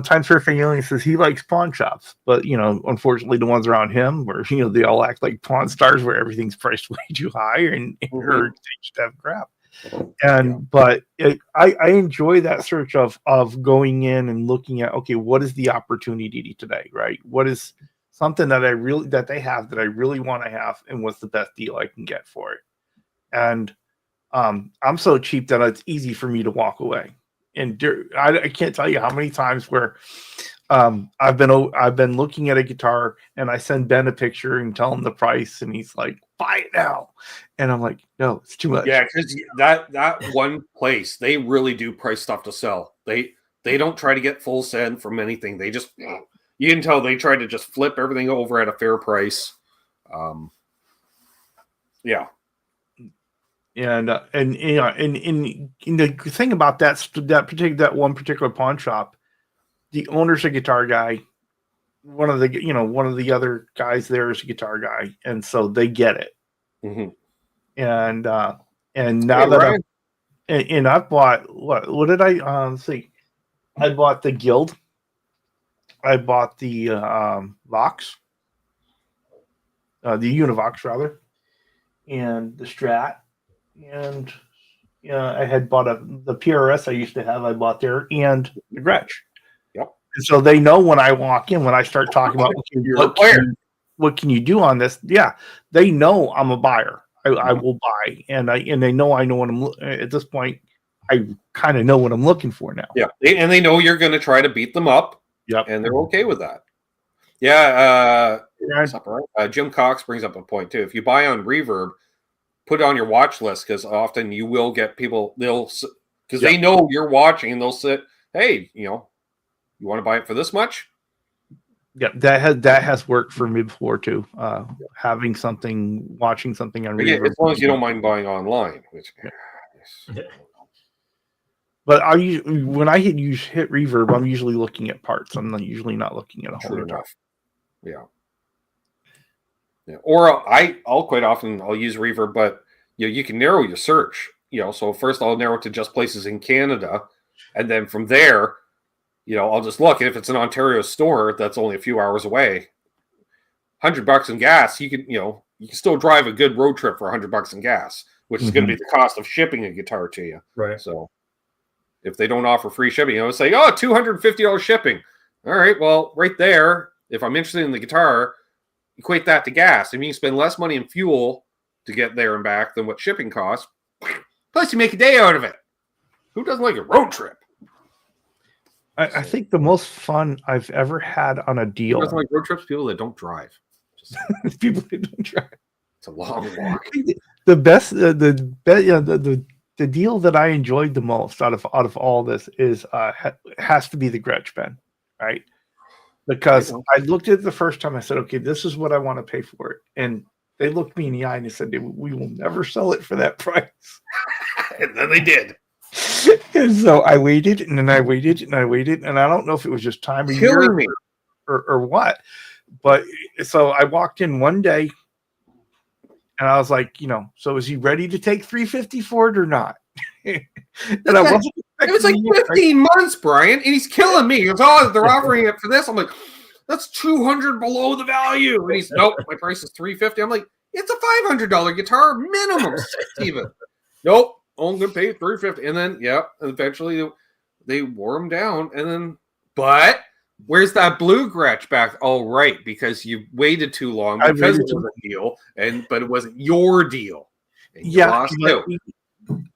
Times Fair Family says he likes pawn shops, but unfortunately the ones around him where they all act like Pawn Stars where everything's priced way too high and or they just have crap. But I enjoy that search of going in and looking at, okay, what is the opportunity today, right? What is something that they have that I really want to have, and what's the best deal I can get for it? And I'm so cheap that it's easy for me to walk away. And I can't tell you how many times where I've been looking at a guitar and I send Ben a picture and tell him the price, and he's like, "Buy it now," and I'm like, "No, it's too much." Yeah, because that one place, they really do price stuff to sell. They don't try to get full send from anything. They just, you can tell they try to just flip everything over at a fair price. Yeah. And the thing about that one particular pawn shop, the owner's a guitar guy. One of the other guys there is a guitar guy, and so they get it. And now that I've bought what did I see? I bought the Guild. I bought the Vox, the Univox rather, and the Strat. And I had bought the PRS I used to have. I bought there, and the Gretsch. Yep. And so they know when I walk in, when I start talking about what can you do on this? Yeah, they know I'm a buyer. I will buy, and they know I know what I'm at this point. I kind of know what I'm looking for now. Yeah, and they know you're going to try to beat them up. Yep, and they're okay with that. Yeah. Jim Cox brings up a point too. If you buy on Reverb, put it on your watch list, because often you will get people, because they know you're watching, and they'll say, hey, you want to buy it for this much? Yeah, that has worked for me before too. Watching something on Reverb. As long as you don't mind buying online. But when I hit Reverb, I'm usually looking at parts. I'm usually not looking at a whole guitar. Yeah. Or I'll quite often use Reverb, but you can narrow your search. So first I'll narrow it to just places in Canada, and then from there, I'll just look. And if it's an Ontario store that's only a few hours away, $100 in gas, you can still drive a good road trip for $100 in gas, which is going to be the cost of shipping a guitar to you. Right. So if they don't offer free shipping, it's like, $250 shipping. All right, well, right there, if I'm interested in the guitar, equate that to gas. I mean, you spend less money in fuel to get there and back than what shipping costs. Plus, you make a day out of it. Who doesn't like a road trip? I think the most fun I've ever had on a deal. Who doesn't like road trips? People that don't drive. People that don't drive. It's a long walk. The best, the deal that I enjoyed the most out of all this is has to be the Gretsch pen, right? Because I looked at it the first time, I said, okay, this is what I want to pay for it. And they looked me in the eye and they said, we will never sell it for that price. And then they did. And so I waited, and then I waited, and I waited, and I don't know if it was just time of year Killing me. or what, but so I walked in one day, and I was like, so is he ready to take $350 for it or not? And I wasn't. It was like 15 months, Brian, and he's killing me. He goes, "Oh, they're offering it for this." I'm like, "That's $200 below the value." And he's, "Nope, my price is $350." I'm like, "It's a $500 guitar minimum, Steven." "Nope, only gonna pay $350." And then, eventually they wore him down. And then, but where's that blue Gretsch back? Oh, right, because you waited too long because it was a deal, but it wasn't your deal. And you lost out.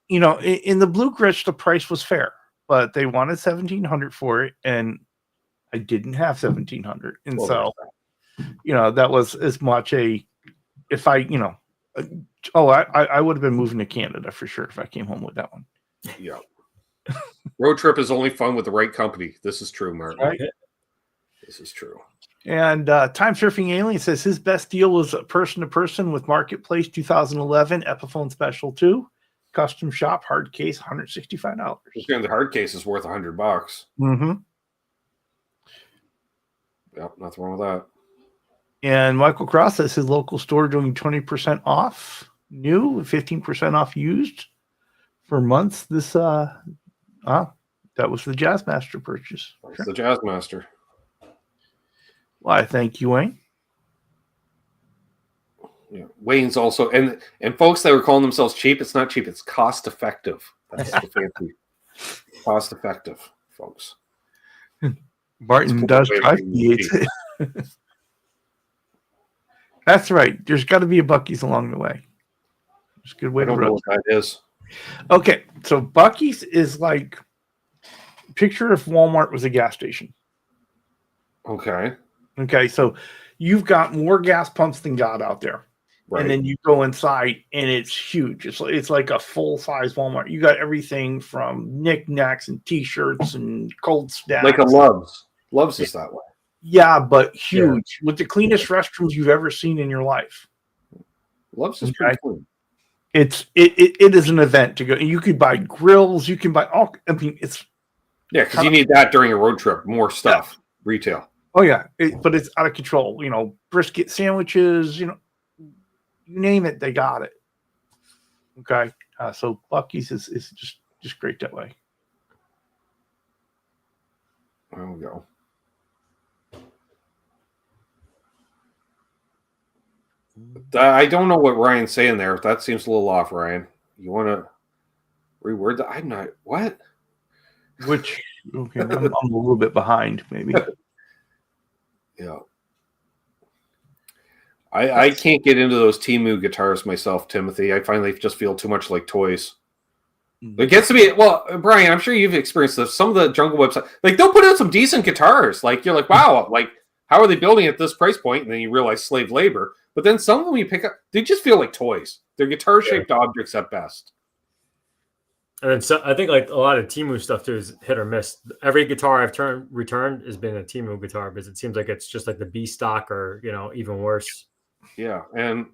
In the blue Gretsch, the price was fair, but they wanted $1,700 for it, and I didn't have $1,700, and that was as much if I would have been moving to Canada for sure if I came home with that one. Yeah, road trip is only fun with the right company. This is true, Martin. Right? This is true. And Time Surfing Alien says his best deal was person to person with Marketplace 2011 Epiphone Special 2. Custom shop, hard case, $165. The hard case is worth $100. Mm-hmm. Yep, nothing wrong with that. And Michael Cross says his local store doing 20% off new, 15% off used for months. This that was the Jazzmaster purchase. That's the Jazzmaster. Why, thank you, Wayne. Yeah, Wayne's also and folks that were calling themselves cheap, it's not cheap, it's cost effective. That's the fancy cost effective, folks. Martin does drive the That's right. There's got to be a Buc-ee's along the way. It's a good way to know what that is. Okay, so Buc-ee's is like picture if Walmart was a gas station. Okay, so you've got more gas pumps than God out there. Right. And then you go inside, and it's huge. It's like a full-size Walmart. You got everything from knickknacks and T-shirts and cold snacks. Like a Love's. Love's is that way. Yeah, but huge. With the cleanest restrooms you've ever seen in your life. Love's is pretty clean. It is an event to go. You could buy grills. You can buy all. I mean, it's because you need that during a road trip. More stuff, retail. Oh yeah, but it's out of control. Brisket sandwiches. You name it, they got it. Okay, so Buc-ee's is just great that way. There we go. I don't know what Ryan's saying there. That seems a little off, Ryan. You want to reword that? I'm not. What? Which? Okay, I'm a little bit behind, maybe. Yeah. I can't get into those Temu guitars myself, Timothy. I finally just feel too much like toys. It gets to be, well, Brian, I'm sure you've experienced this. Some of the jungle websites, like they'll put out some decent guitars. Like you're like, wow, like how are they building at this price point? And then you realize slave labor. But then some of them you pick up, they just feel like toys. They're guitar-shaped objects at best. And then so, I think like a lot of Temu stuff too is hit or miss. Every guitar I've returned has been a Temu guitar because it seems like it's just like the B stock or even worse. Yeah, and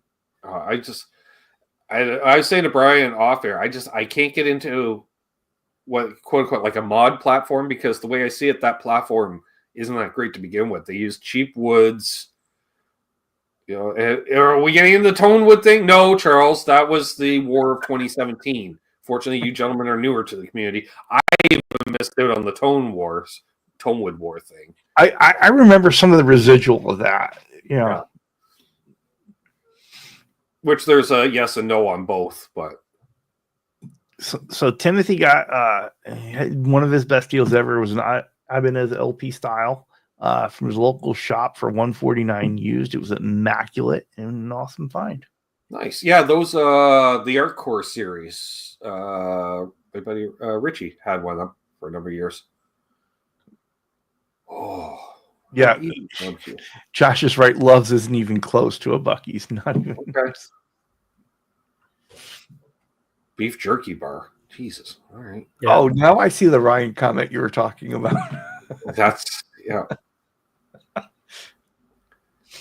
I was saying to Brian off air, I can't get into what quote unquote like a mod platform because the way I see it, that platform isn't that great to begin with. They use cheap woods. Are we getting into the tone wood thing? No, Charles, that was the war of 2017. Fortunately, you gentlemen are newer to the community. I even missed out on the tone wood war thing. I remember some of the residual of that. Yeah. Which there's a yes and no on both, but so Timothy got one of his best deals ever was an Ibanez LP style from his local shop for $149 used. It was immaculate and an awesome find. Nice, yeah. Those the Art Core series. My buddy Richie had one of them for a number of years. Oh. Yeah, Josh is right. Love's isn't even close to a Buc-ee's. Not even. Okay. Beef jerky bar. Jesus. All right. Yeah. Oh, now I see the Ryan comment you were talking about. That's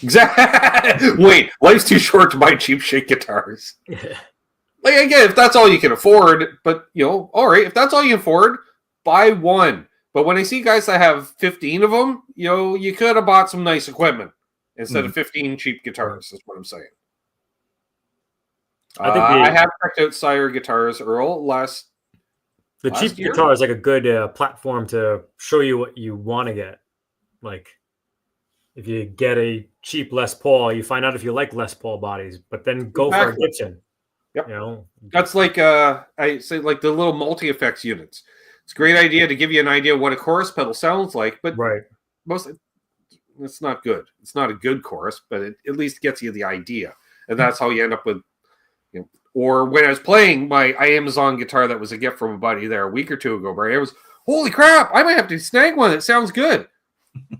Exactly. Wait, life's too short to buy cheap shit guitars. Like, again, if that's all you can afford, but, all right, if that's all you can afford, buy one. But when I see guys that have 15 of them, you could have bought some nice equipment instead of 15 cheap guitars, is what I'm saying. I have checked out Sire Guitars, Earl, the cheap guitar is like a good platform to show you what you want to get. Like, if you get a cheap Les Paul, you find out if you like Les Paul bodies, but then go for a Gibson. Yep. That's like I say, like the little multi-effects units. It's a great idea to give you an idea of what a chorus pedal sounds like, but it's not good. It's not a good chorus, but it at least gets you the idea, and that's how you end up with. Or when I was playing my Amazon guitar that was a gift from a buddy there a week or two ago, Brian, it was holy crap! I might have to snag one that sounds good.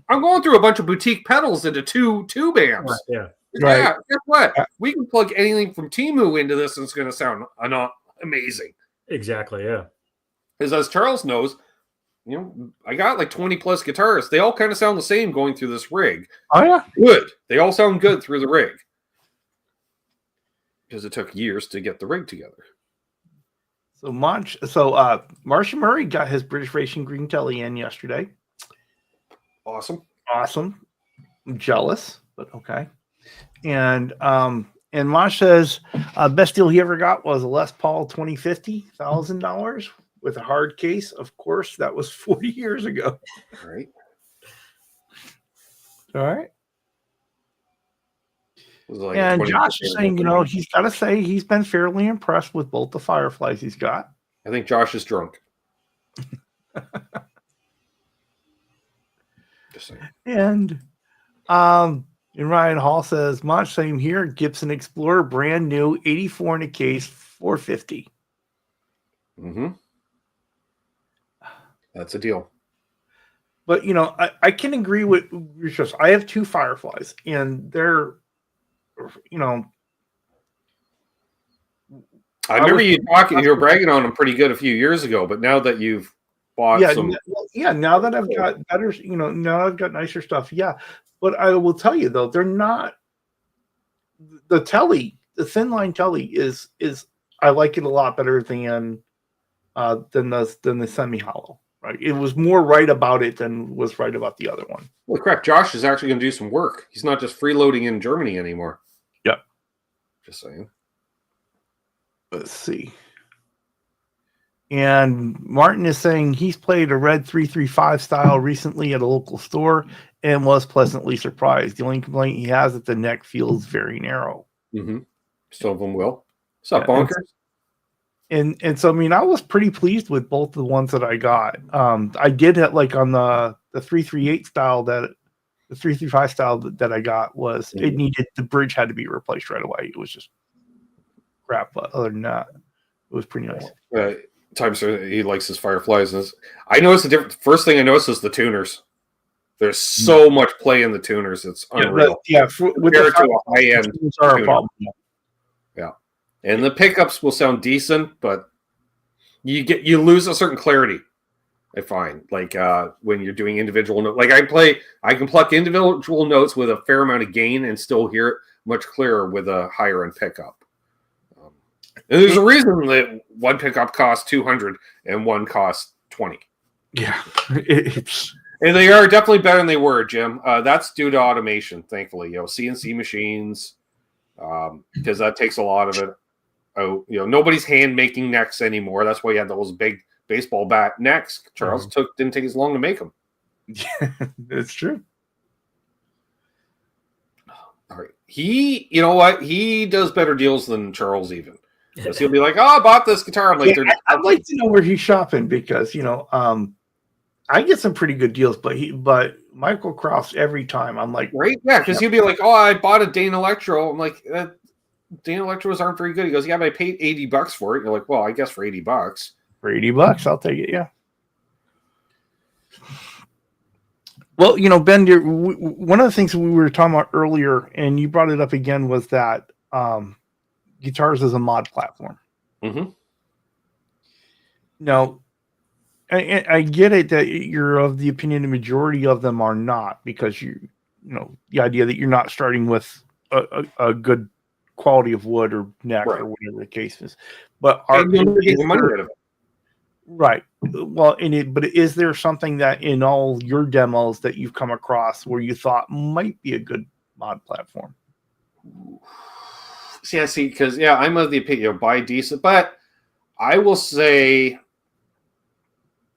I'm going through a bunch of boutique pedals into two tube amps. Yeah. Right. Yeah, guess what? We can plug anything from Temu into this, and it's going to sound amazing. Exactly, yeah. Because as Charles knows, I got like 20 plus guitars. They all kind of sound the same going through this rig. Oh, yeah. Good. They all sound good through the rig. Because it took years to get the rig together. So Marcia Murray got his British Racing Green Telly in yesterday. Awesome. I'm jealous, but okay. And Mosh says best deal he ever got was a Les Paul 2050, $1,000 with a hard case. Of course, that was 40 years ago. Right. All right. Like and Josh is saying, he's got to say he's been fairly impressed with both the Fireflies he's got. I think Josh is drunk. Just saying. And Ryan Hall says, much same here. Gibson Explorer, brand new, 84 in a case, $450. Mm-hmm. That's a deal. But I can agree with Richard. I have two Fireflies, and they're, I remember you were bragging on them pretty good a few years ago, but now that you've bought some, now that I've got better, now I've got nicer stuff. Yeah. But I will tell you though, they're not the telly, the thin line telly is I like it a lot better than the semi hollow. Right. It was more right about it than was right about the other one. Well, crap. Josh is actually going to do some work. He's not just freeloading in Germany anymore. Yep. Just saying. Let's see. And Martin is saying he's played a red 335 style recently at a local store and was pleasantly surprised. The only complaint he has is that the neck feels very narrow. Mm-hmm. Some of them will. What's up, Bonkers? And so, I was pretty pleased with both the ones that I got. I did have, like, on the 338 style, the 335 style that I got was it needed, the bridge had to be replaced right away. It was just crap. But other than that, it was pretty nice. Times he likes his Fireflies. And I noticed the difference. First thing I noticed is the tuners. There's so much play in the tuners. It's unreal. With the to a high end are a problem. Yeah. And the pickups will sound decent, but you lose a certain clarity. I find when you're doing individual notes, like I can pluck individual notes with a fair amount of gain and still hear it much clearer with a higher end pickup. And there's a reason that one pickup costs $200 and one costs $20. Yeah, and they are definitely better than they were, Jim. That's due to automation, thankfully. CNC machines, because that takes a lot of it. Nobody's hand making necks anymore. That's why you had those big baseball bat necks. Charles didn't take as long to make them. Yeah, it's true. All right, you know what? He does better deals than Charles even. Because he'll be like, "Oh, I bought this guitar." I'm like, I'd like to know where he's shopping because I get some pretty good deals, but Michael Crofts every time. I'm like, right, yeah, because he'll be like, "Oh, I bought a Dane Electro." I'm like, Dane Electros aren't very good. He goes, "Yeah, but I paid $80 for it." You're like, "Well, I guess for $80." For $80, I'll take it. Yeah. Well, Ben, one of the things we were talking about earlier, and you brought it up again, was that guitars as a mod platform. Mm-hmm. Now, I get it that you're of the opinion the majority of them are not, because the idea that you're not starting with a good quality of wood or neck Right. or whatever the case is. But And you'll never get your money out of it. right. Well, but is there something that in all your demos that you've come across where you thought might be a good mod platform? See, because I'm of the opinion, buy decent, but I will say,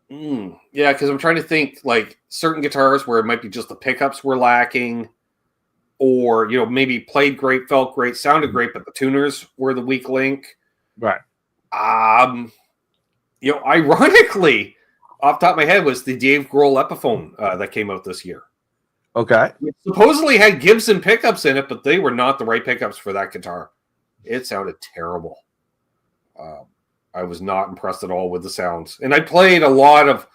because I'm trying to think like certain guitars where it might be just the pickups were lacking, or maybe played great, felt great, sounded great, but the tuners were the weak link. Right. Ironically, off the top of my head was the Dave Grohl Epiphone that came out this year. Okay. It supposedly had Gibson pickups in it, but they were not the right pickups for that guitar. It sounded terrible. I was not impressed at all with the sounds. And I played a lot of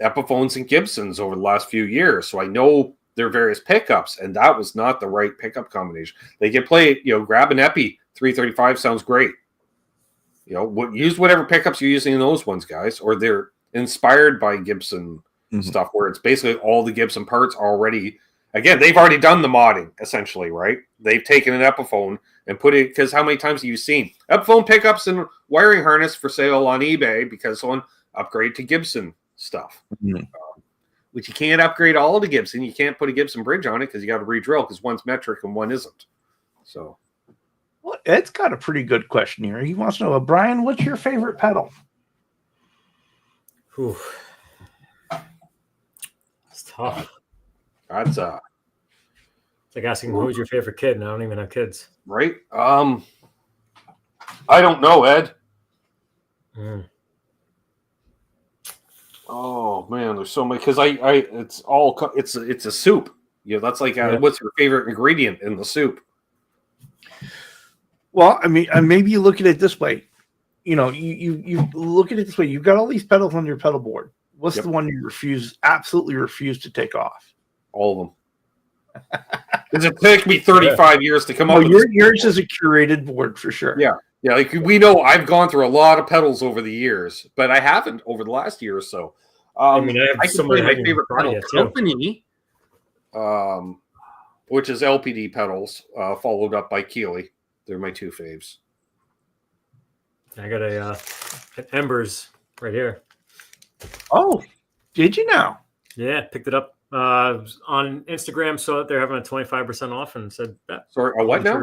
Epiphones and Gibsons over the last few years, so I know their various pickups, and that was not the right pickup combination. They can play, grab an Epi 335 sounds great. Use whatever pickups you're using in those ones, guys, or they're inspired by Gibson stuff where it's basically all the Gibson parts already. Again, they've already done the modding, essentially, right? They've taken an Epiphone and put it, because how many times have you seen Epiphone pickups and wiring harness for sale on eBay because someone upgrade to Gibson stuff, which you can't upgrade all to Gibson. You can't put a Gibson bridge on it because you got to re-drill because one's metric and one isn't. So, well, Ed's got a pretty good question here. He wants to know, Brian, what's your favorite pedal? Whew. It's tough. That's It's like asking who's your favorite kid, and I don't even have kids. Right? I don't know, Ed. Oh man, there's so many, because it's a soup. That's like what's your favorite ingredient in the soup? Well, I mean, maybe you look at it this way. You look at it this way. You've got all these pedals on your pedal board. What's the one you absolutely refuse to take off? All of them. Because it took me 35 years to come up with yours is a curated board for sure. Yeah. Like we know, I've gone through a lot of pedals over the years, but I haven't over the last year or so. I have somebody my favorite pedal company, which is LPD pedals, followed up by Keeley. They're my two faves. I got an Embers right here. Oh, did you now? Yeah, picked it up on Instagram. Saw that they're having a 25% off and said that. Sorry, a what now?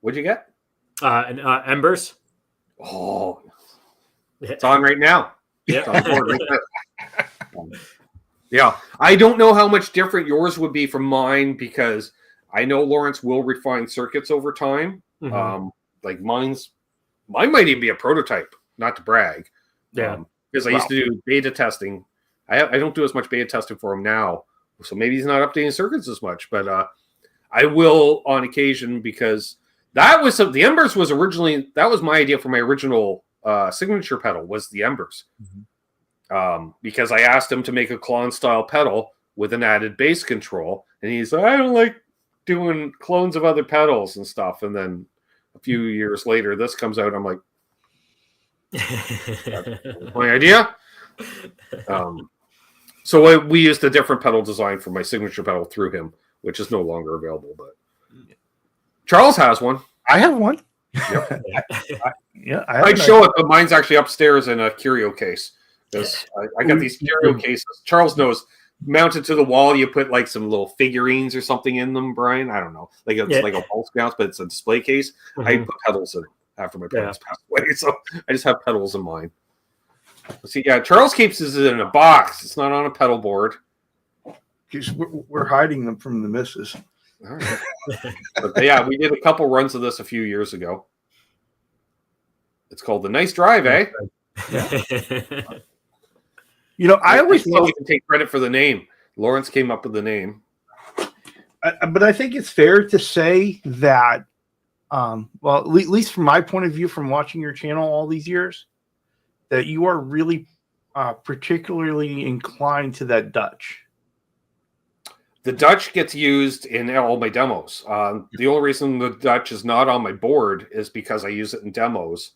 What'd you get? An Embers. Oh, it's on right now. Yeah. It's on board right there. Yeah, I don't know how much different yours would be from mine, because I know Lawrence will refine circuits over time. Like mine might even be a prototype, not to brag. Yeah. Because I used to do beta testing. I don't do as much beta testing for him now, so maybe he's not updating circuits as much. But I will on occasion, because that was the Embers was originally, that was my idea for my original signature pedal, was the Embers. Because I asked him to make a clone style pedal with an added bass control, and he's like, I don't like doing clones of other pedals and stuff. And then a few years later, this comes out. I'm like, that's my idea. So we used a different pedal design for my signature pedal through him, which is no longer available. But Charles has one. I have one. Yep. I'd show it, but mine's actually upstairs in a curio case. Because I got these curio cases. Charles knows, mounted to the wall, you put like some little figurines or something in them, Brian. I don't know. Like it's like a pulse bounce, but it's a display case. I put pedals in it after my parents passed away. So I just have pedals in mine. See, Charles keeps his in a box. It's not on a pedal board. We're hiding them from the missus. All right. But we did a couple runs of this a few years ago. It's called the Nice Drive, eh? Yeah. I always we can take credit for the name. Lawrence came up with the name. But I think it's fair to say that, well, at least from my point of view, from watching your channel all these years, that you are really particularly inclined to that Dutch. The Dutch gets used in all my demos. The only reason the Dutch is not on my board is because I use it in demos.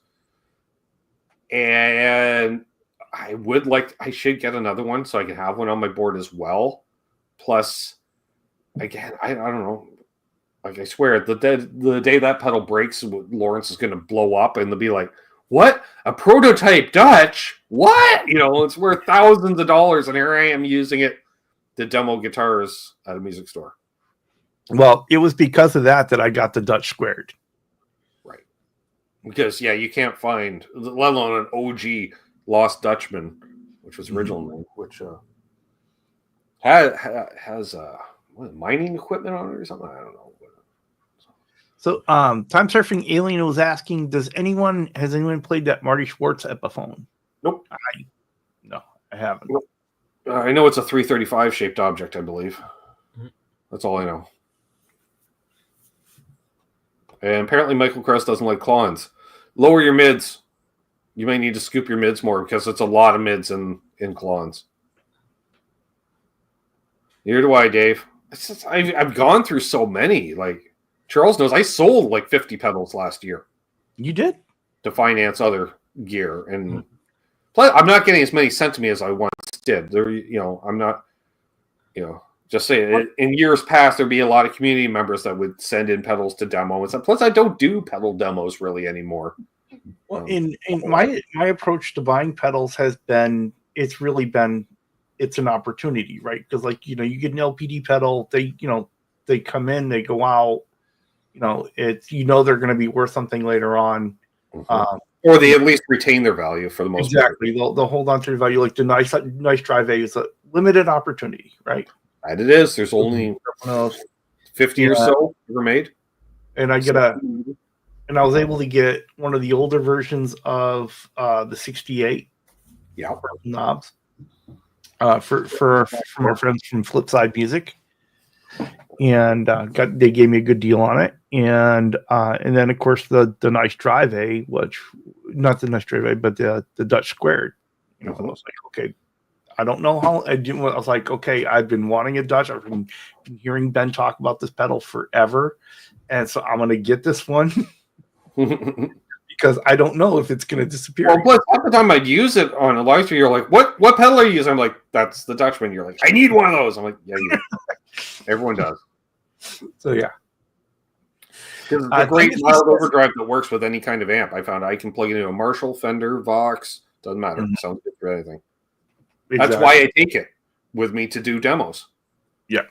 And I should get another one so I can have one on my board as well. Plus, again, I don't know. Like I swear, the day that pedal breaks, Lawrence is going to blow up, and they'll be like, "What? A prototype Dutch? What? It's worth thousands of dollars, and here I am using it to demo guitars at a music store." Well, it was because of that I got the Dutch squared. Right. Because you can't find, let alone an OG Lost Dutchman, which was original name, which has mining equipment on it or something. I don't know. So, Time Surfing Alien was asking, has anyone played that Marty Schwartz Epiphone? Nope. No, I haven't. Nope. I know it's a 335 shaped object, I believe. Mm-hmm. That's all I know. And apparently Michael Kress doesn't like clones. Lower your mids. You may need to scoop your mids more because it's a lot of mids in clones. Neither do I, Dave. I've gone through so many. Like, Charles knows I sold like 50 pedals last year. You did? To finance other gear. And plus, I'm not getting as many sent to me as I once did. I'm not, just saying, in years past, there'd be a lot of community members that would send in pedals to demo and stuff. Plus, I don't do pedal demos really anymore. Well, in my approach to buying pedals has been, it's an opportunity, right? Because you get an LPD pedal, they come in, they go out, they're going to be worth something later on. Mm-hmm. Or they at least retain their value for the most part. Exactly. They'll hold on to their value. Like the nice Drive A is a limited opportunity, right? And it is. There's only 50 or so ever made. And I was able to get one of the older versions of the 68 knobs from our friends from Flipside Music. And they gave me a good deal on it. And then of course the nice Drive A, which not the nice Drive A, but the Dutch squared. I was like, okay, I don't know how I was like, okay, I've been wanting a Dutch. I've been hearing Ben talk about this pedal forever. And so I'm going to get this one because I don't know if it's going to disappear. Well, but half the time I'd use it on a live stream, you're like, what pedal are you using? I'm like, that's the Dutchman. You're like, I need one of those. I'm like, yeah, everyone does. So, yeah. It's a great mild overdrive that works with any kind of amp. I found I can plug it into a Marshall, Fender, Vox. Doesn't matter. Mm-hmm. Sounds good for anything. Exactly. That's why I take it with me to do demos. Yeah.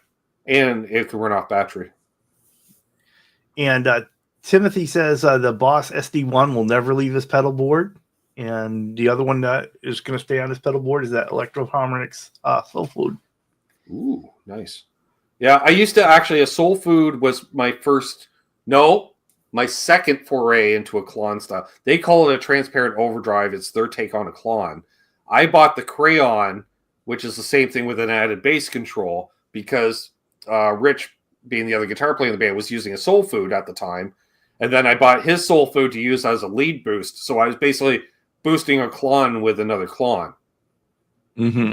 And it can run off battery. And Timothy says the Boss SD1 will never leave his pedal board. And the other one that is going to stay on his pedal board is that Electro Harmonix Soul Food. Ooh, nice. Yeah, I used to actually, a Soul Food was my second foray into a Klon style. They call it a transparent overdrive. It's their take on a Klon. I bought the Crayon, which is the same thing with an added bass control, because Rich, being the other guitar player in the band, was using a Soul Food at the time. And then I bought his Soul Food to use as a lead boost. So I was basically boosting a Klon with another Klon. Mm-hmm.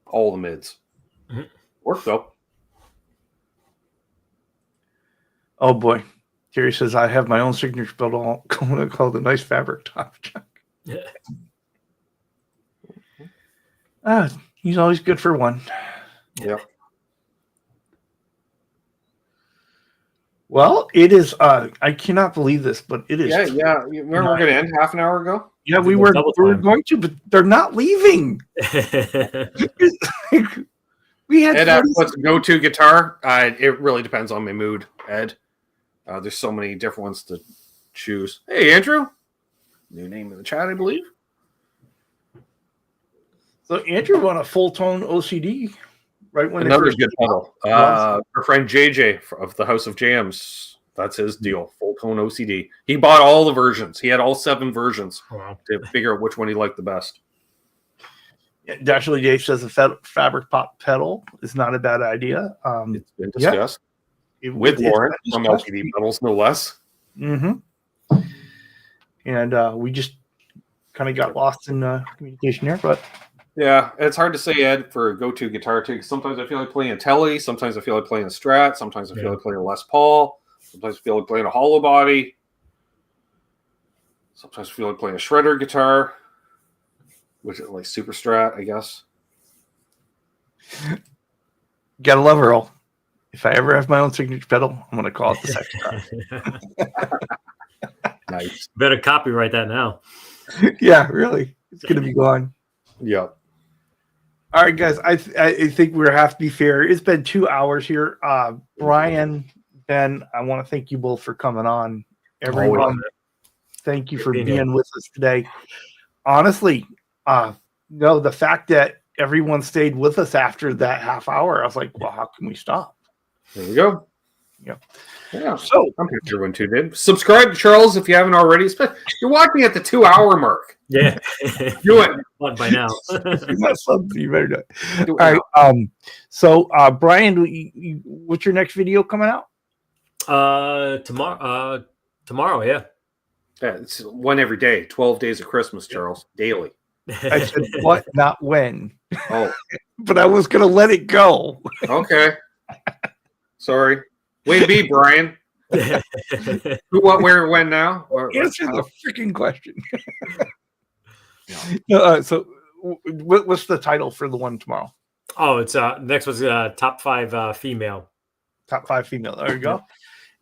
All the mids. Mm-hmm. Worked though. Oh boy. Jerry says, I have my own signature pedal called the Nice Fabric Top Chuck. Yeah. He's always good for one. Yeah. Well, it is. I cannot believe this, but it is. Yeah. You remember we're going to end half an hour ago? Yeah, we were going to, but they're not leaving. We had Ed, what's go-to guitar? It really depends on my mood, Ed. There's so many different ones to choose. Hey, Andrew. New name in the chat, I believe. So Andrew won a full tone OCD, right when another good pedal. Our friend JJ of the House of Jams, that's his deal. Full tone OCD. He bought all the versions. He had all 7 versions to figure out which one he liked the best. Yeah, Dashley Dave says a fabric pop pedal is not a bad idea. It's been discussed with Lauren from LTD pedals, no less. Mm-hmm. And we just kind of got lost in communication here, but. Yeah, it's hard to say, Ed, for a go-to guitar too. Sometimes I feel like playing a Tele. Sometimes I feel like playing a Strat. Sometimes I feel like playing a Les Paul. Sometimes I feel like playing a hollow body. Sometimes I feel like playing a shredder guitar, which is like Super Strat, I guess. Gotta love Earl. If I ever have my own signature pedal, I'm going to call it the sex car. Nice. Better copyright that now. Yeah, really. It's going to be gone. Yep. All right, guys. I think we have to be fair. It's been 2 hours here. Brian, Ben, I want to thank you both for coming on. Everyone, thank you for being with us today. Honestly, the fact that everyone stayed with us after that half hour, I was like, well, how can we stop? There we go. Yeah. So I'm happy everyone tuned in. Subscribe to Charles if you haven't already. You're watching at the 2 hour mark. Yeah. Do it. By now. You better do it. All right. So Brian, what's your next video coming out? Tomorrow, yeah. Yeah, it's one every day. 12 days of Christmas, Charles. Daily. I said what, not when. Oh. But I was gonna let it go. Okay. Sorry. Way to be, Brian. Who, what, where, when now? Answer the freaking question. So what's the title for the one tomorrow? Oh, it's next was top 5 female. Top 5 female. There you go.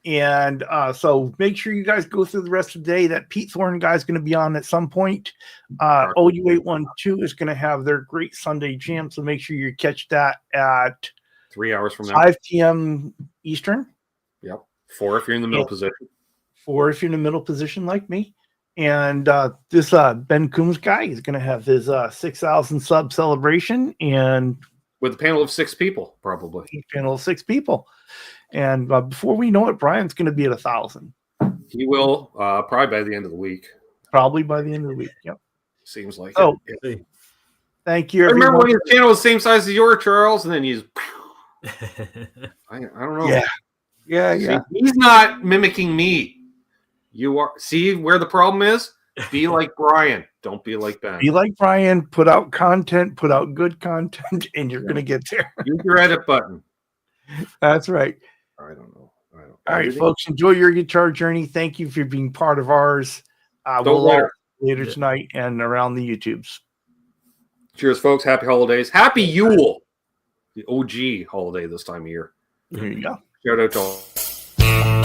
And so make sure you guys go through the rest of the day. That Pete Thorne guy is going to be on at some point. OU812 is going to have their great Sunday jam. So make sure you catch that at 3 hours from now. 5 p.m. Eastern. Yep. 4 if you're in the middle position. 4 if you're in the middle position like me. And this Ben Coombs guy is going to have his 6,000 sub celebration. And with a panel of 6 people, probably. A panel of 6 people. And before we know it, Brian's going to be at 1,000. He will, probably by the end of the week. Probably by the end of the week. Yep. Seems like it. Yeah. Thank you. I remember when your channel was the same size as yours, Charles, and then he's. I don't know. Yeah. See, he's not mimicking me. You are. See where the problem is? Be like Brian. Don't be like Ben. Be like Brian. Put out content. Put out good content, and you're going to get there. Use your edit button. That's right. I don't know. All right, folks. Enjoy your guitar journey. Thank you for being part of ours. We'll later tonight and around the YouTubes. Cheers, folks. Happy holidays. Happy Yule. The OG holiday this time of year. There you go. Shout out to all.